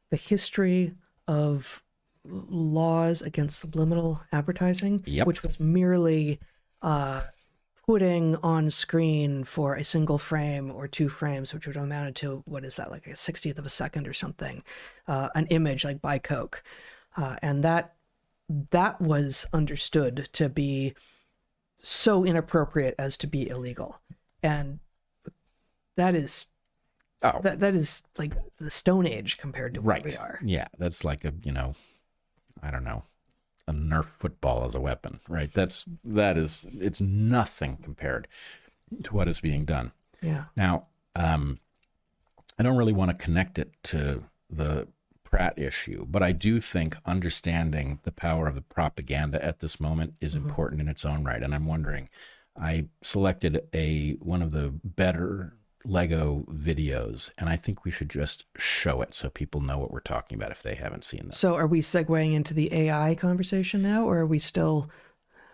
the history of laws against subliminal advertising, which was merely putting on screen for a single frame or two frames, which would have amounted to, what is that, like a 60th of a second or something, an image like buy Coke. And that was understood to be so inappropriate as to be illegal. And that is that is like the Stone Age compared to where we are. Yeah, that's like a, I don't know, a Nerf football as a weapon, right? It's nothing compared to what is being done. Yeah. Now, I don't really want to connect it to the Pratt issue, but I do think understanding the power of the propaganda at this moment is important in its own right. And I'm wondering, I selected one of the better Lego videos, and I think we should just show it so people know what we're talking about if they haven't seen them. So are we segueing into the AI conversation now, or are we still,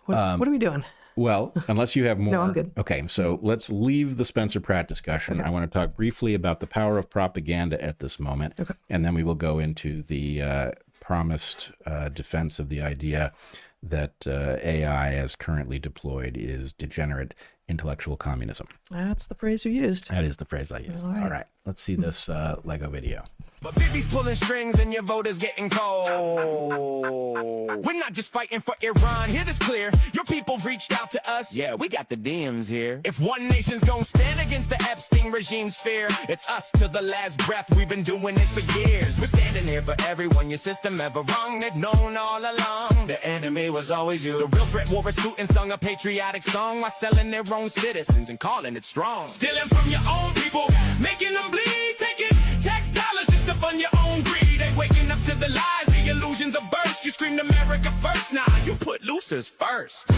what are we doing? Well, unless you have more. No, I'm good. Okay, so let's leave the Spencer Pratt discussion. I want to talk briefly about the power of propaganda at this moment, and then we will go into the promised defense of the idea that AI as currently deployed is degenerate intellectual communism. That's the phrase you used. That is the phrase I used. All right. Let's see this Lego video. But Bibi's pulling strings and your vote is getting cold. We're not just fighting for Iran, hear this clear. Your people reached out to us, yeah, we got the DMs here. If one nation's gonna stand against the Epstein regime's fear, it's us till the last breath, we've been doing it for years. We're standing here for everyone, your system ever wrong, they've known all along. The enemy was always you. The real Bret wore a suit and sung a patriotic song while selling their own citizens and calling it strong. Stealing from your own people, making them bleed, taking tax dollars just to fund your own greed. They waking up to the lies, the illusions of burst. You screamed America first, now you put losers first.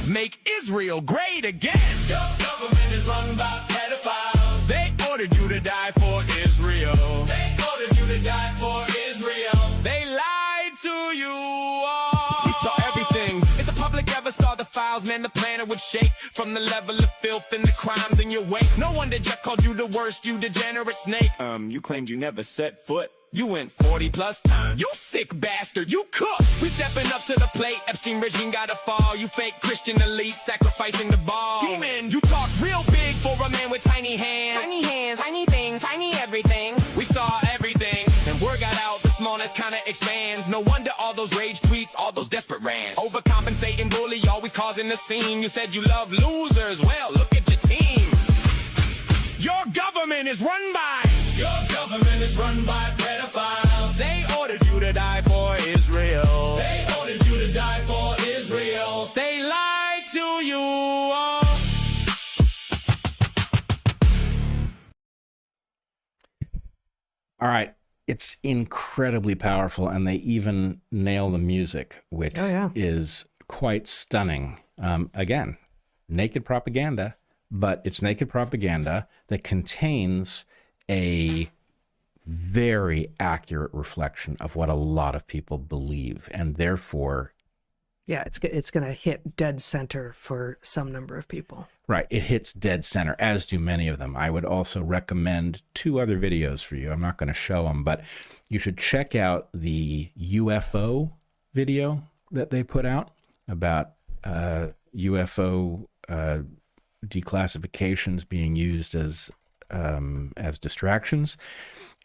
Make Israel great again. Your government is run by pedophiles. They ordered you to die for Israel. They ordered you to die for Israel. They lied to you all. We saw everything. If the public ever saw the files, man, the planet would shake from the level of filth and the crimes in your wake. No wonder Jeff called you the worst, you degenerate snake. You claimed you never set foot. You went 40 plus times. You sick bastard, you cook. We stepping up to the plate. Epstein regime gotta fall. You fake Christian elite sacrificing the ball. Demon, you talk real big for a man with tiny hands. Tiny hands, tiny things, tiny everything. We saw everything, and word got out. The smallness kinda expands. No wonder all those rage tweets, all those desperate rants. Overcompensating bully, always causing the scene. You said you love losers. Well, look at your team. Your government is run by. Your government is run by pedophiles. They ordered you to die for Israel. They ordered you to die for Israel. They lied to you all. All right. It's incredibly powerful, and they even nail the music, which is quite stunning. Again, naked propaganda, but it's naked propaganda that contains a very accurate reflection of what a lot of people believe, and therefore, it's going to hit dead center for some number of people. Right, it hits dead center, as do many of them. I would also recommend 2 other videos for you. I'm not going to show them, but you should check out the UFO video that they put out about UFO declassifications being used as distractions.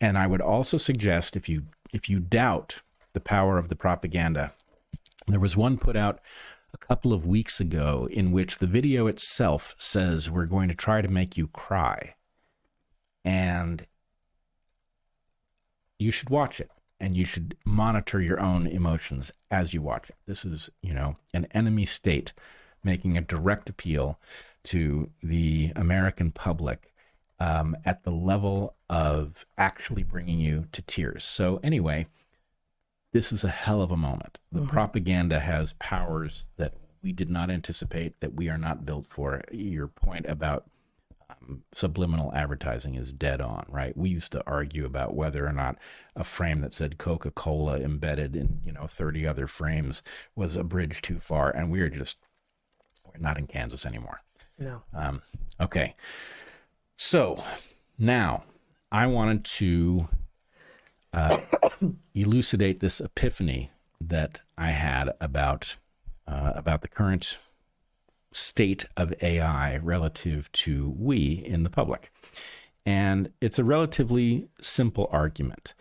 And I would also suggest, if you doubt the power of the propaganda, there was one put out a couple of weeks ago in which the video itself says, we're going to try to make you cry. And you should watch it, and you should monitor your own emotions as you watch it. This is, an enemy state making a direct appeal to the American public at the level of actually bringing you to tears. So anyway, this is a hell of a moment. The propaganda has powers that we did not anticipate, that we are not built for. Your point about subliminal advertising is dead on, right? We used to argue about whether or not a frame that said Coca-Cola embedded in 30 other frames was a bridge too far, and we're not in Kansas anymore. No. Okay. So now I wanted to elucidate this epiphany that I had about the current state of AI relative to we in the public. And it's a relatively simple argument.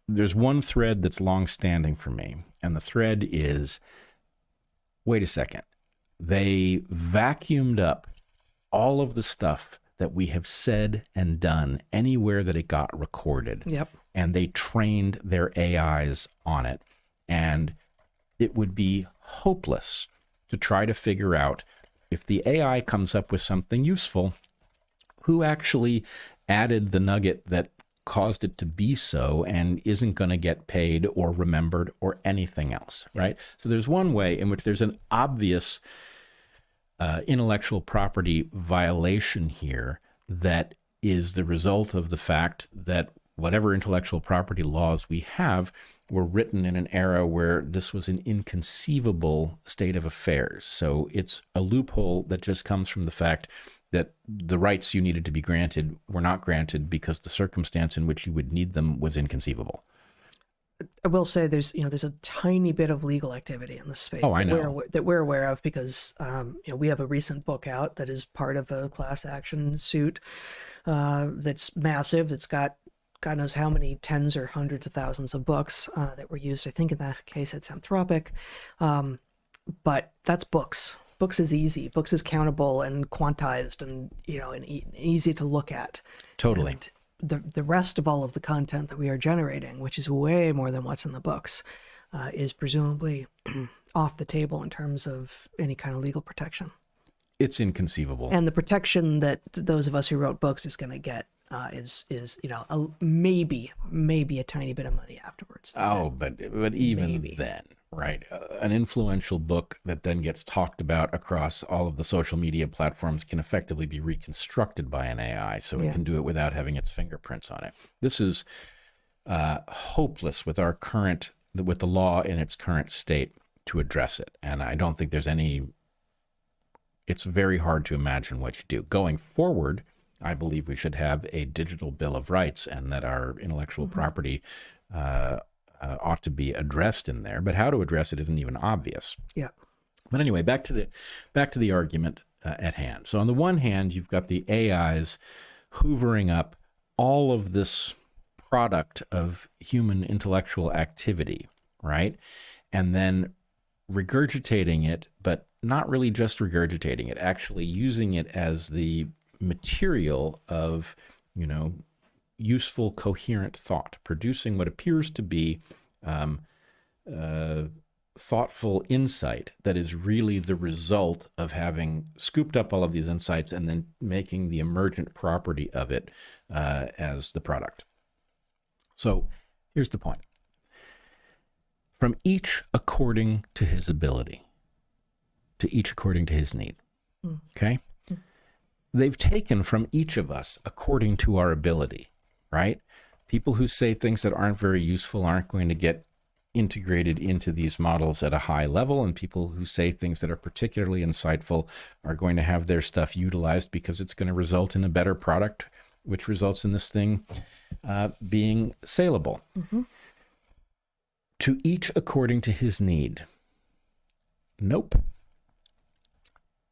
There's one thread that's long-standing for me, and the thread is, wait a second. They vacuumed up all of the stuff that we have said and done anywhere that it got recorded. Yep. And they trained their AIs on it. And it would be hopeless to try to figure out, if the AI comes up with something useful, who actually added the nugget that caused it to be so and isn't going to get paid or remembered or anything else, right? So there's one way in which there's an obvious intellectual property violation here that is the result of the fact that whatever intellectual property laws we have were written in an era where this was an inconceivable state of affairs. So it's a loophole that just comes from the fact that the rights you needed to be granted were not granted because the circumstance in which you would need them was inconceivable. I will say there's a tiny bit of legal activity in this space that we're aware of because we have a recent book out that is part of a class action suit that's massive, that's got God knows how many tens or hundreds of thousands of books that were used. I think in that case it's Anthropic, but that's books. Books is easy. Books is countable and quantized and and easy to look at. Totally. And the rest of all of the content that we are generating, which is way more than what's in the books, is presumably off the table in terms of any kind of legal protection. It's inconceivable. And the protection that those of us who wrote books is going to get is maybe a tiny bit of money afterwards. That's it. but even then, right? An influential book that then gets talked about across all of the social media platforms can effectively be reconstructed by an AI, so it can do it without having its fingerprints on it. This is hopeless with with the law in its current state to address it, and I don't think there's any. It's very hard to imagine what you do going forward. I believe we should have a digital bill of rights, and that our intellectual property ought to be addressed in there. But how to address it isn't even obvious. Yeah. But anyway, back to the argument at hand. So on the one hand, you've got the AIs hoovering up all of this product of human intellectual activity, right? And then regurgitating it, but not really just regurgitating it, actually using it as the material of, useful, coherent thought, producing what appears to be thoughtful insight that is really the result of having scooped up all of these insights and then making the emergent property of it as the product. So here's the point. From each according to his ability, to each according to his need. Okay? They've taken from each of us according to our ability, right? People who say things that aren't very useful aren't going to get integrated into these models at a high level, and people who say things that are particularly insightful are going to have their stuff utilized because it's going to result in a better product, which results in this thing being saleable. To each according to his need. Nope.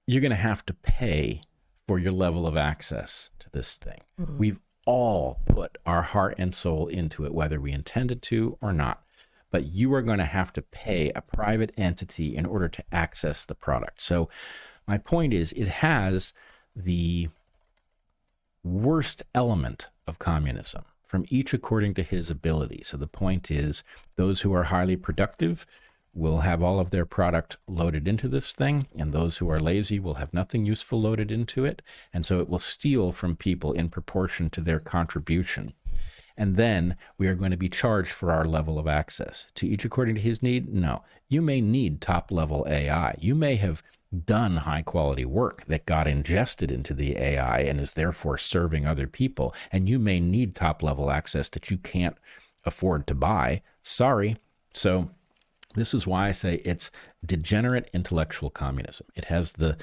You're going to have to pay for your level of access to this thing. We've all put our heart and soul into it, whether we intended to or not. But you are going to have to pay a private entity in order to access the product. So my point is, it has the worst element of communism, from each according to his ability. So the point is, those who are highly productive will have all of their product loaded into this thing, and those who are lazy will have nothing useful loaded into it. And so it will steal from people in proportion to their contribution. And then we are going to be charged for our level of access. To each according to his need? No. You may need top-level AI. You may have done high-quality work that got ingested into the AI and is therefore serving other people, and you may need top-level access that you can't afford to buy. Sorry. So this is why I say it's degenerate intellectual communism. It has the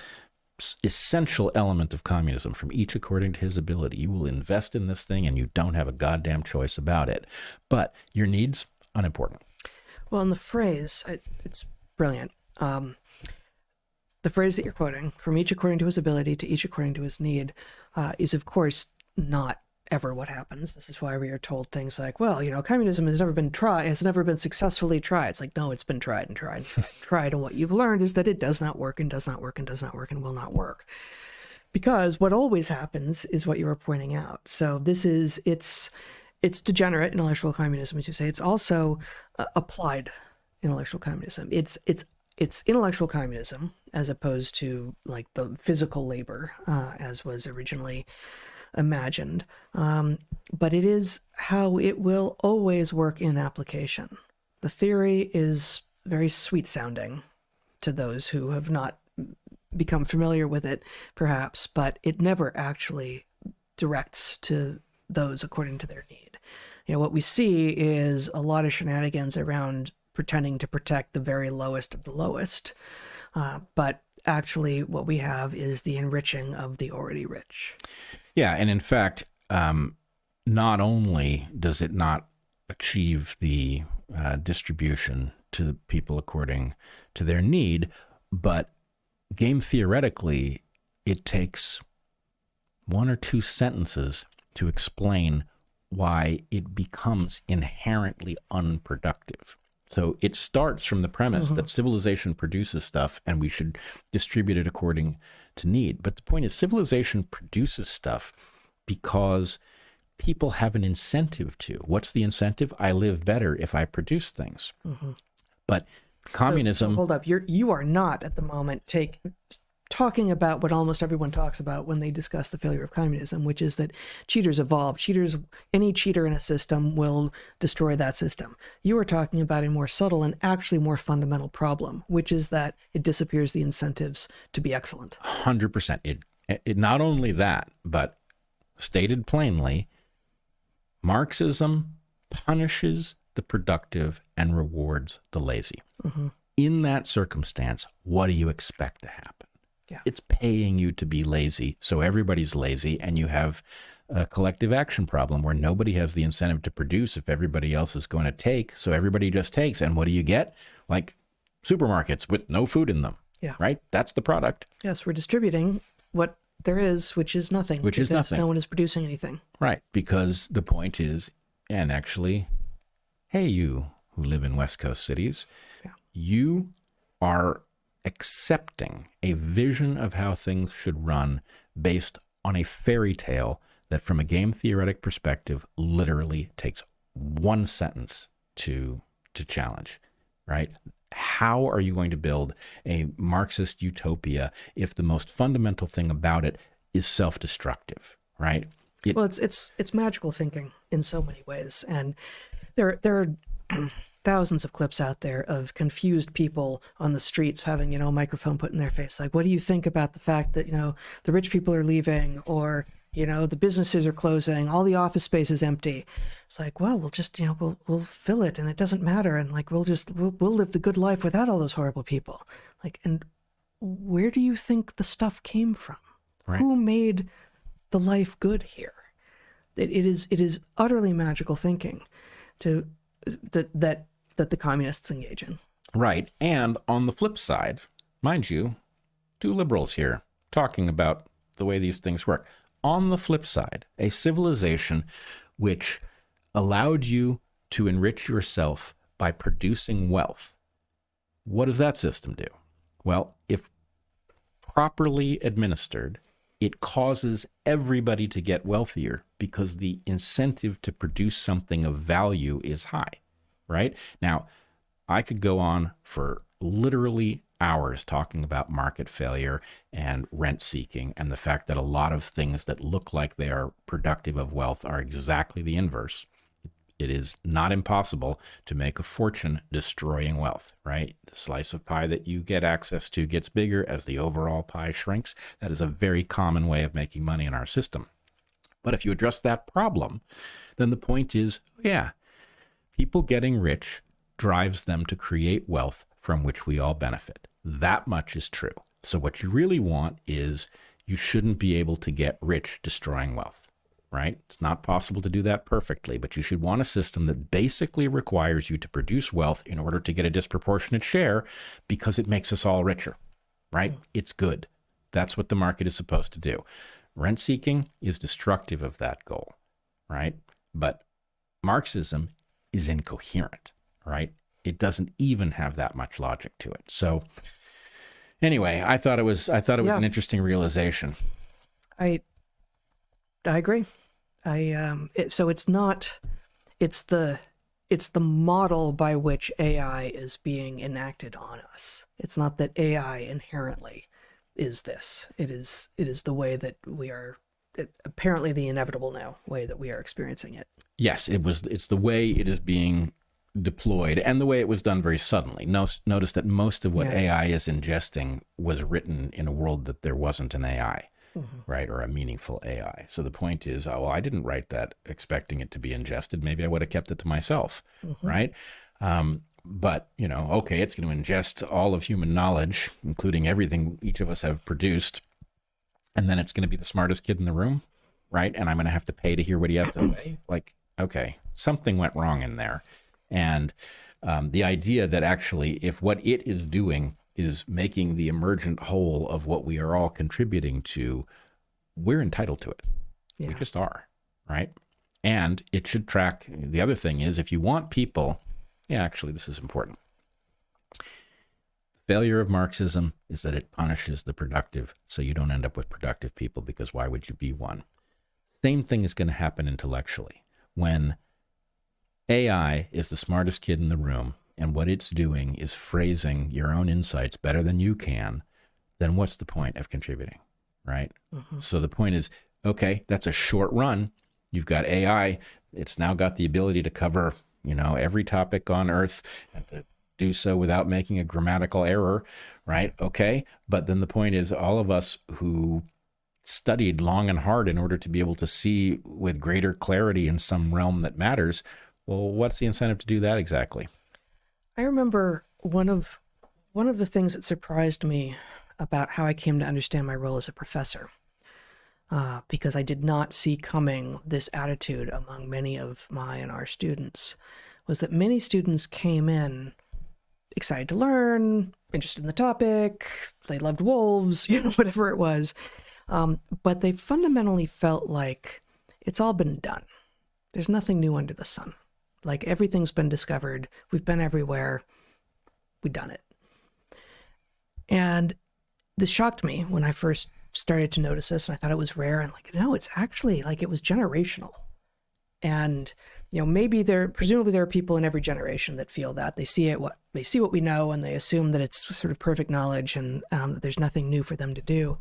essential element of communism, from each according to his ability. You will invest in this thing and you don't have a goddamn choice about it. But your needs, unimportant. Well, and the phrase, it's brilliant. The phrase that you're quoting, from each according to his ability to each according to his need, is of course not ever what happens. This is why we are told things like, well, communism has never been tried, it's never been successfully tried. It's like, no, it's been tried and tried and tried and tried. And what you've learned is that it does not work and does not work and does not work and will not work. Because what always happens is what you were pointing out. So it's degenerate intellectual communism, as you say. It's also applied intellectual communism. It's intellectual communism as opposed to like the physical labor as was originally imagined. But it is how it will always work in application. The theory is very sweet sounding to those who have not become familiar with it, perhaps, but it never actually directs to those according to their need. What we see is a lot of shenanigans around pretending to protect the very lowest of the lowest. But actually what we have is the enriching of the already rich. Yeah. And in fact, not only does it not achieve the distribution to people according to their need, but game theoretically, it takes 1 or 2 sentences to explain why it becomes inherently unproductive. So it starts from the premise that civilization produces stuff and we should distribute it according to need. But the point is, civilization produces stuff because people have an incentive to. What's the incentive? I live better if I produce things. But communism... So hold up. You are not at the moment talking about what almost everyone talks about when they discuss the failure of communism, which is that cheaters evolve. Any cheater in a system will destroy that system. You are talking about a more subtle and actually more fundamental problem, which is that it disappears the incentives to be excellent. 100%. It not only that, but stated plainly, Marxism punishes the productive and rewards the lazy. In that circumstance, what do you expect to happen? Yeah. It's paying you to be lazy, so everybody's lazy, and you have a collective action problem where nobody has the incentive to produce if everybody else is going to take, so everybody just takes. And what do you get? Like supermarkets with no food in them. Yeah. Right? That's the product. Yes, we're distributing what there is, which is nothing. Which is nothing. No one is producing anything. Right, because the point is, and actually, hey, you who live in West Coast cities, you are accepting a vision of how things should run based on a fairy tale that, from a game theoretic perspective, literally takes 1 sentence to challenge, right? How are you going to build a Marxist utopia if the most fundamental thing about it is self-destructive, right? Well, it's magical thinking in so many ways, and there are thousands of clips out there of confused people on the streets having, a microphone put in their face. Like, what do you think about the fact that, the rich people are leaving, or, the businesses are closing, all the office space is empty. It's like, well, we'll just, we'll fill it and it doesn't matter. And like, we'll live the good life without all those horrible people. Like, and where do you think the stuff came from? Right. Who made the life good here? It is utterly magical thinking that the communists engage in. Right. And on the flip side, mind you, 2 liberals here talking about the way these things work. On the flip side, a civilization which allowed you to enrich yourself by producing wealth. What does that system do? Well, if properly administered, it causes everybody to get wealthier because the incentive to produce something of value is high, right? Now, I could go on for literally hours talking about market failure and rent seeking and the fact that a lot of things that look like they are productive of wealth are exactly the inverse. It is not impossible to make a fortune destroying wealth, right? The slice of pie that you get access to gets bigger as the overall pie shrinks. That is a very common way of making money in our system. But if you address that problem, then the point is, yeah, people getting rich drives them to create wealth from which we all benefit. That much is true. So what you really want is you shouldn't be able to get rich destroying wealth, right? It's not possible to do that perfectly, but you should want a system that basically requires you to produce wealth in order to get a disproportionate share because it makes us all richer, right? It's good. That's what the market is supposed to do. Rent seeking is destructive of that goal, right? But Marxism is incoherent, right? It doesn't even have that much logic to it. So anyway, I thought it was an interesting realization. I agree. So it's the model by which AI is being enacted on us. It's not that AI inherently is this. It is the way that we are, apparently the inevitable now way that we are experiencing it. Yes, it's the way it is being deployed and the way it was done very suddenly. Notice that most of what AI is ingesting was written in a world that there wasn't an AI. right? Or a meaningful AI. So the point is, oh, well, I didn't write that expecting it to be ingested. Maybe I would have kept it to myself, right? But, you know, okay, it's going to ingest all of human knowledge, including everything each of us have produced. And then it's going to be the smartest kid in the room, right? And I'm going to have to pay to hear what he has to say. Like, okay, something went wrong in there. And the idea that actually, if what it is doing is making the emergent whole of what we are all contributing to, we're entitled to it. We just are, right? And it should track. The other thing is, if you want people, actually, this is important. The failure of Marxism is that it punishes the productive, so you don't end up with productive people, because why would you be one? Same thing is going to happen intellectually. When AI is the smartest kid in the room, and what it's doing is phrasing your own insights better than you can, then what's the point of contributing, right? So the point is, okay, that's a short run. You've got AI. It's now got the ability to cover, you know, every topic on earth, and to do so without making a grammatical error, right? Okay. But then the point is, all of us who studied long and hard in order to be able to see with greater clarity in some realm that matters, well, what's the incentive to do that exactly? I remember one of the things that surprised me about how I came to understand my role as a professor, because I did not see coming this attitude among many of my and our students, was that many students came in excited to learn, interested in the topic, they loved wolves, you know, whatever it was. But they fundamentally felt like it's all been done. There's nothing new under the sun. Like, everything's been discovered. We've been everywhere. We've done it. And this shocked me when I first started to notice this, and I thought it was rare. And like, no, it's actually like, it was generational. And, you know, presumably there are people in every generation that feel that they see what we know, and they assume that it's sort of perfect knowledge, and that there's nothing new for them to do.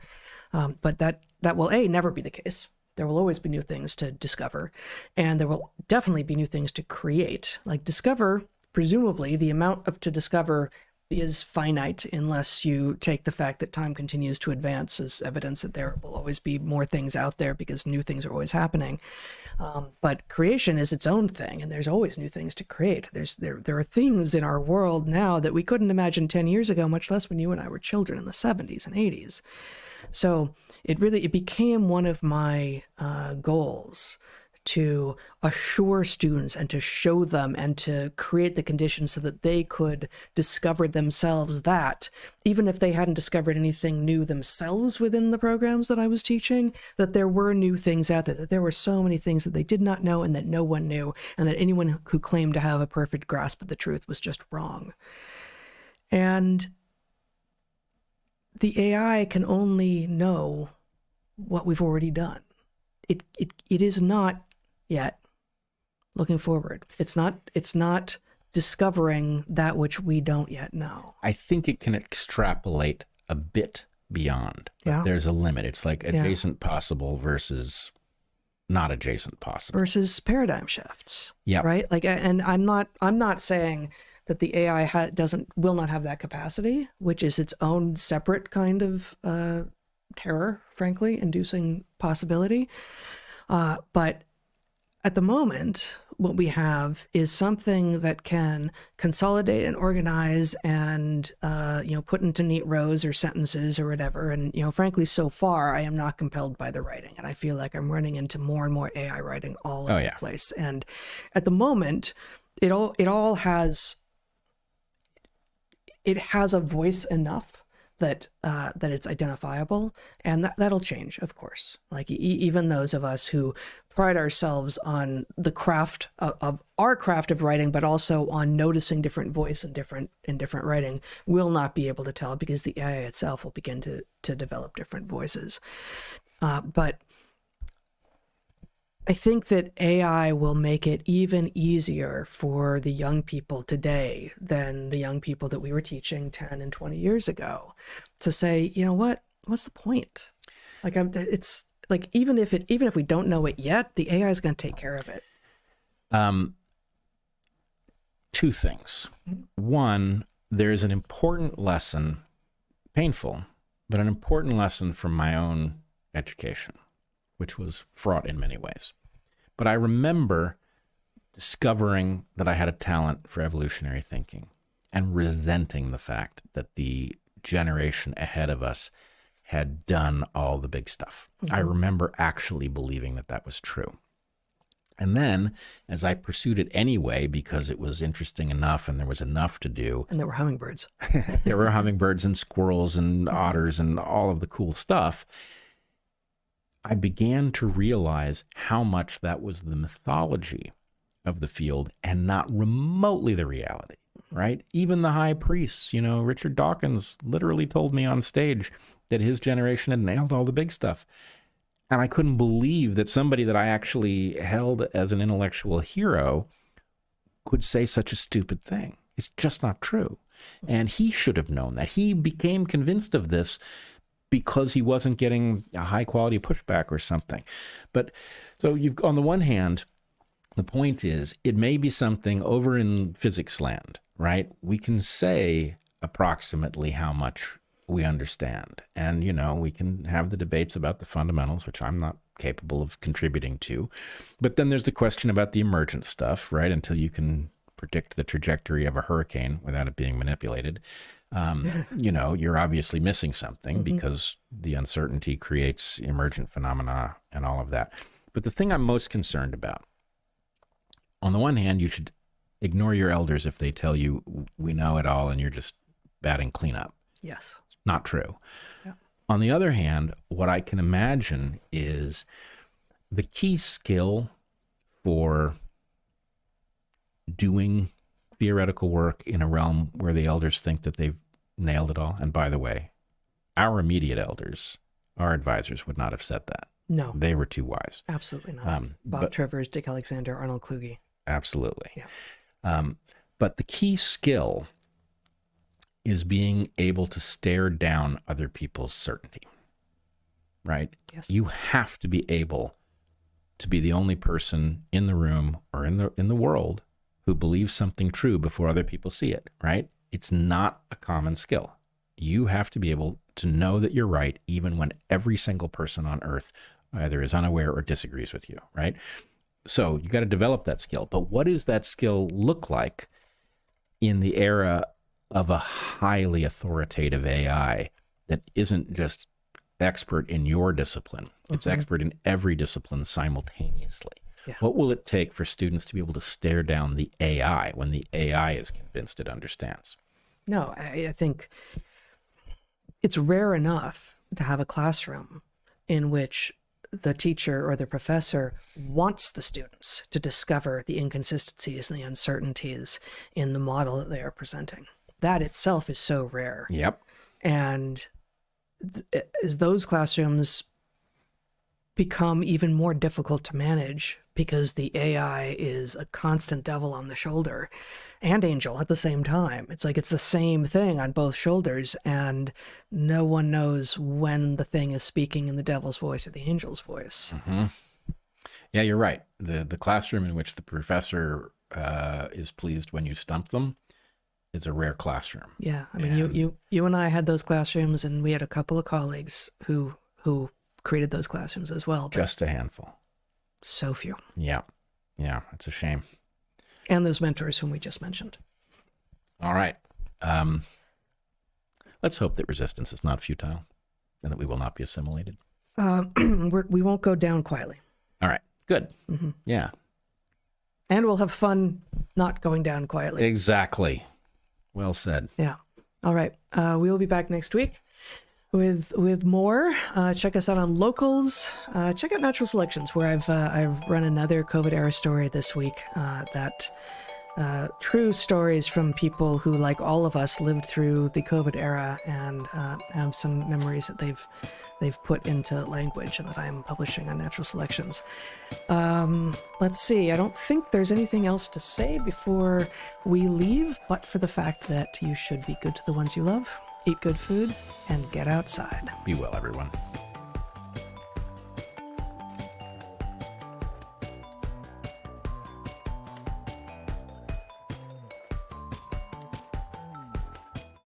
But that will never be the case. There will always be new things to discover, and there will definitely be new things to create. Like, discover, presumably the amount to discover is finite, unless you take the fact that time continues to advance as evidence that there will always be more things out there, because new things are always happening. But creation is its own thing, and there's always new things to create. There are things in our world now that we couldn't imagine 10 years ago, much less when you and I were children in the 70s and 80s. So it became one of my goals to assure students and to show them and to create the conditions so that they could discover themselves, that even if they hadn't discovered anything new themselves within the programs that I was teaching, that there were new things out there, that there were so many things that they did not know and that no one knew, and that anyone who claimed to have a perfect grasp of the truth was just wrong. And the AI can only know what we've already done. It is not yet looking forward. It's not discovering that which we don't yet know. I think it can extrapolate a bit beyond. But there's a limit. It's like adjacent possible versus not adjacent possible. Versus paradigm shifts. Yeah. Right? Like, and I'm not saying that the AI will not have that capacity, which is its own separate kind of terror, frankly, inducing possibility. But at the moment, what we have is something that can consolidate and organize and put into neat rows or sentences or whatever. And frankly, so far, I am not compelled by the writing, and I feel like I'm running into more and more AI writing all over the place. And at the moment, it all has. It has a voice enough that it's identifiable, and that'll change, of course. Like, even those of us who pride ourselves on the craft of our craft of writing, but also on noticing different voice in different writing, will not be able to tell, because the AI itself will begin to develop different voices. But I think that AI will make it even easier for the young people today than the young people that we were teaching 10 and 20 years ago to say, you know what, what's the point? Like, it's like, even if we don't know it yet, the AI is going to take care of it. Two things. One, there's an important lesson, painful, but an important lesson from my own education, which was fraught in many ways. But I remember discovering that I had a talent for evolutionary thinking and resenting the fact that the generation ahead of us had done all the big stuff. I remember actually believing that that was true. And then, as I pursued it anyway, because it was interesting enough and there was enough to do. And there were hummingbirds. There were hummingbirds and squirrels and otters and all of the cool stuff. I began to realize how much that was the mythology of the field and not remotely the reality, right? Even the high priests, you know, Richard Dawkins literally told me on stage that his generation had nailed all the big stuff. And I couldn't believe that somebody that I actually held as an intellectual hero could say such a stupid thing. It's just not true. And he should have known that. He became convinced of this because he wasn't getting a high quality pushback or something. But so you've, on the one hand, the point is it may be something over in physics land, right? We can say approximately how much we understand. And, you know, we can have the debates about the fundamentals, which I'm not capable of contributing to. But then there's the question about the emergent stuff, right? Until you can predict the trajectory of a hurricane without it being manipulated. You know, you're obviously missing something because the uncertainty creates emergent phenomena and all of that. But the thing I'm most concerned about, on the one hand, you should ignore your elders if they tell you we know it all and you're just batting cleanup. Yes. Not true. Yeah. On the other hand, what I can imagine is the key skill for doing theoretical work in a realm where the elders think that they've nailed it all. And by the way, our immediate elders, our advisors, would not have said that. No. They were too wise. Absolutely not. Bob Trivers, Dick Alexander, Arnold Kluge. Absolutely. Yeah. But the key skill is being able to stare down other people's certainty, right? Yes. You have to be able to be the only person in the room or in the world who believes something true before other people see it, right? It's not a common skill. You have to be able to know that you're right, even when every single person on earth either is unaware or disagrees with you, right? So you got to develop that skill. But what does that skill look like in the era of a highly authoritative AI that isn't just expert in your discipline, it's expert in every discipline simultaneously? Yeah. What will it take for students to be able to stare down the AI when the AI is convinced it understands? No, I think it's rare enough to have a classroom in which the teacher or the professor wants the students to discover the inconsistencies and the uncertainties in the model that they are presenting. That itself is so rare. Yep. And as those classrooms become even more difficult to manage because the AI is a constant devil on the shoulder and angel at the same time. It's like it's the same thing on both shoulders, and no one knows when the thing is speaking in the devil's voice or the angel's voice. Yeah, you're right. The classroom in which the professor is pleased when you stump them is a rare classroom. Yeah, I mean, you and I had those classrooms, and we had a couple of colleagues who created those classrooms as well. Just a handful. So few. Yeah, it's a shame. And those mentors whom we just mentioned. All right. Let's hope that resistance is not futile and that we will not be assimilated. We won't go down quietly. All right, good. Yeah. And we'll have fun not going down quietly. Exactly. Well said. Yeah. All right. We will be back next week with more. Check us out on Locals. Check out Natural Selections, where I've run another COVID era story this week. True stories from people who, like all of us, lived through the COVID era and have some memories that they've put into language and that I'm publishing on Natural Selections. Let's see. I don't think there's anything else to say before we leave, but for the fact that you should be good to the ones you love, eat good food, and get outside. Be well, everyone.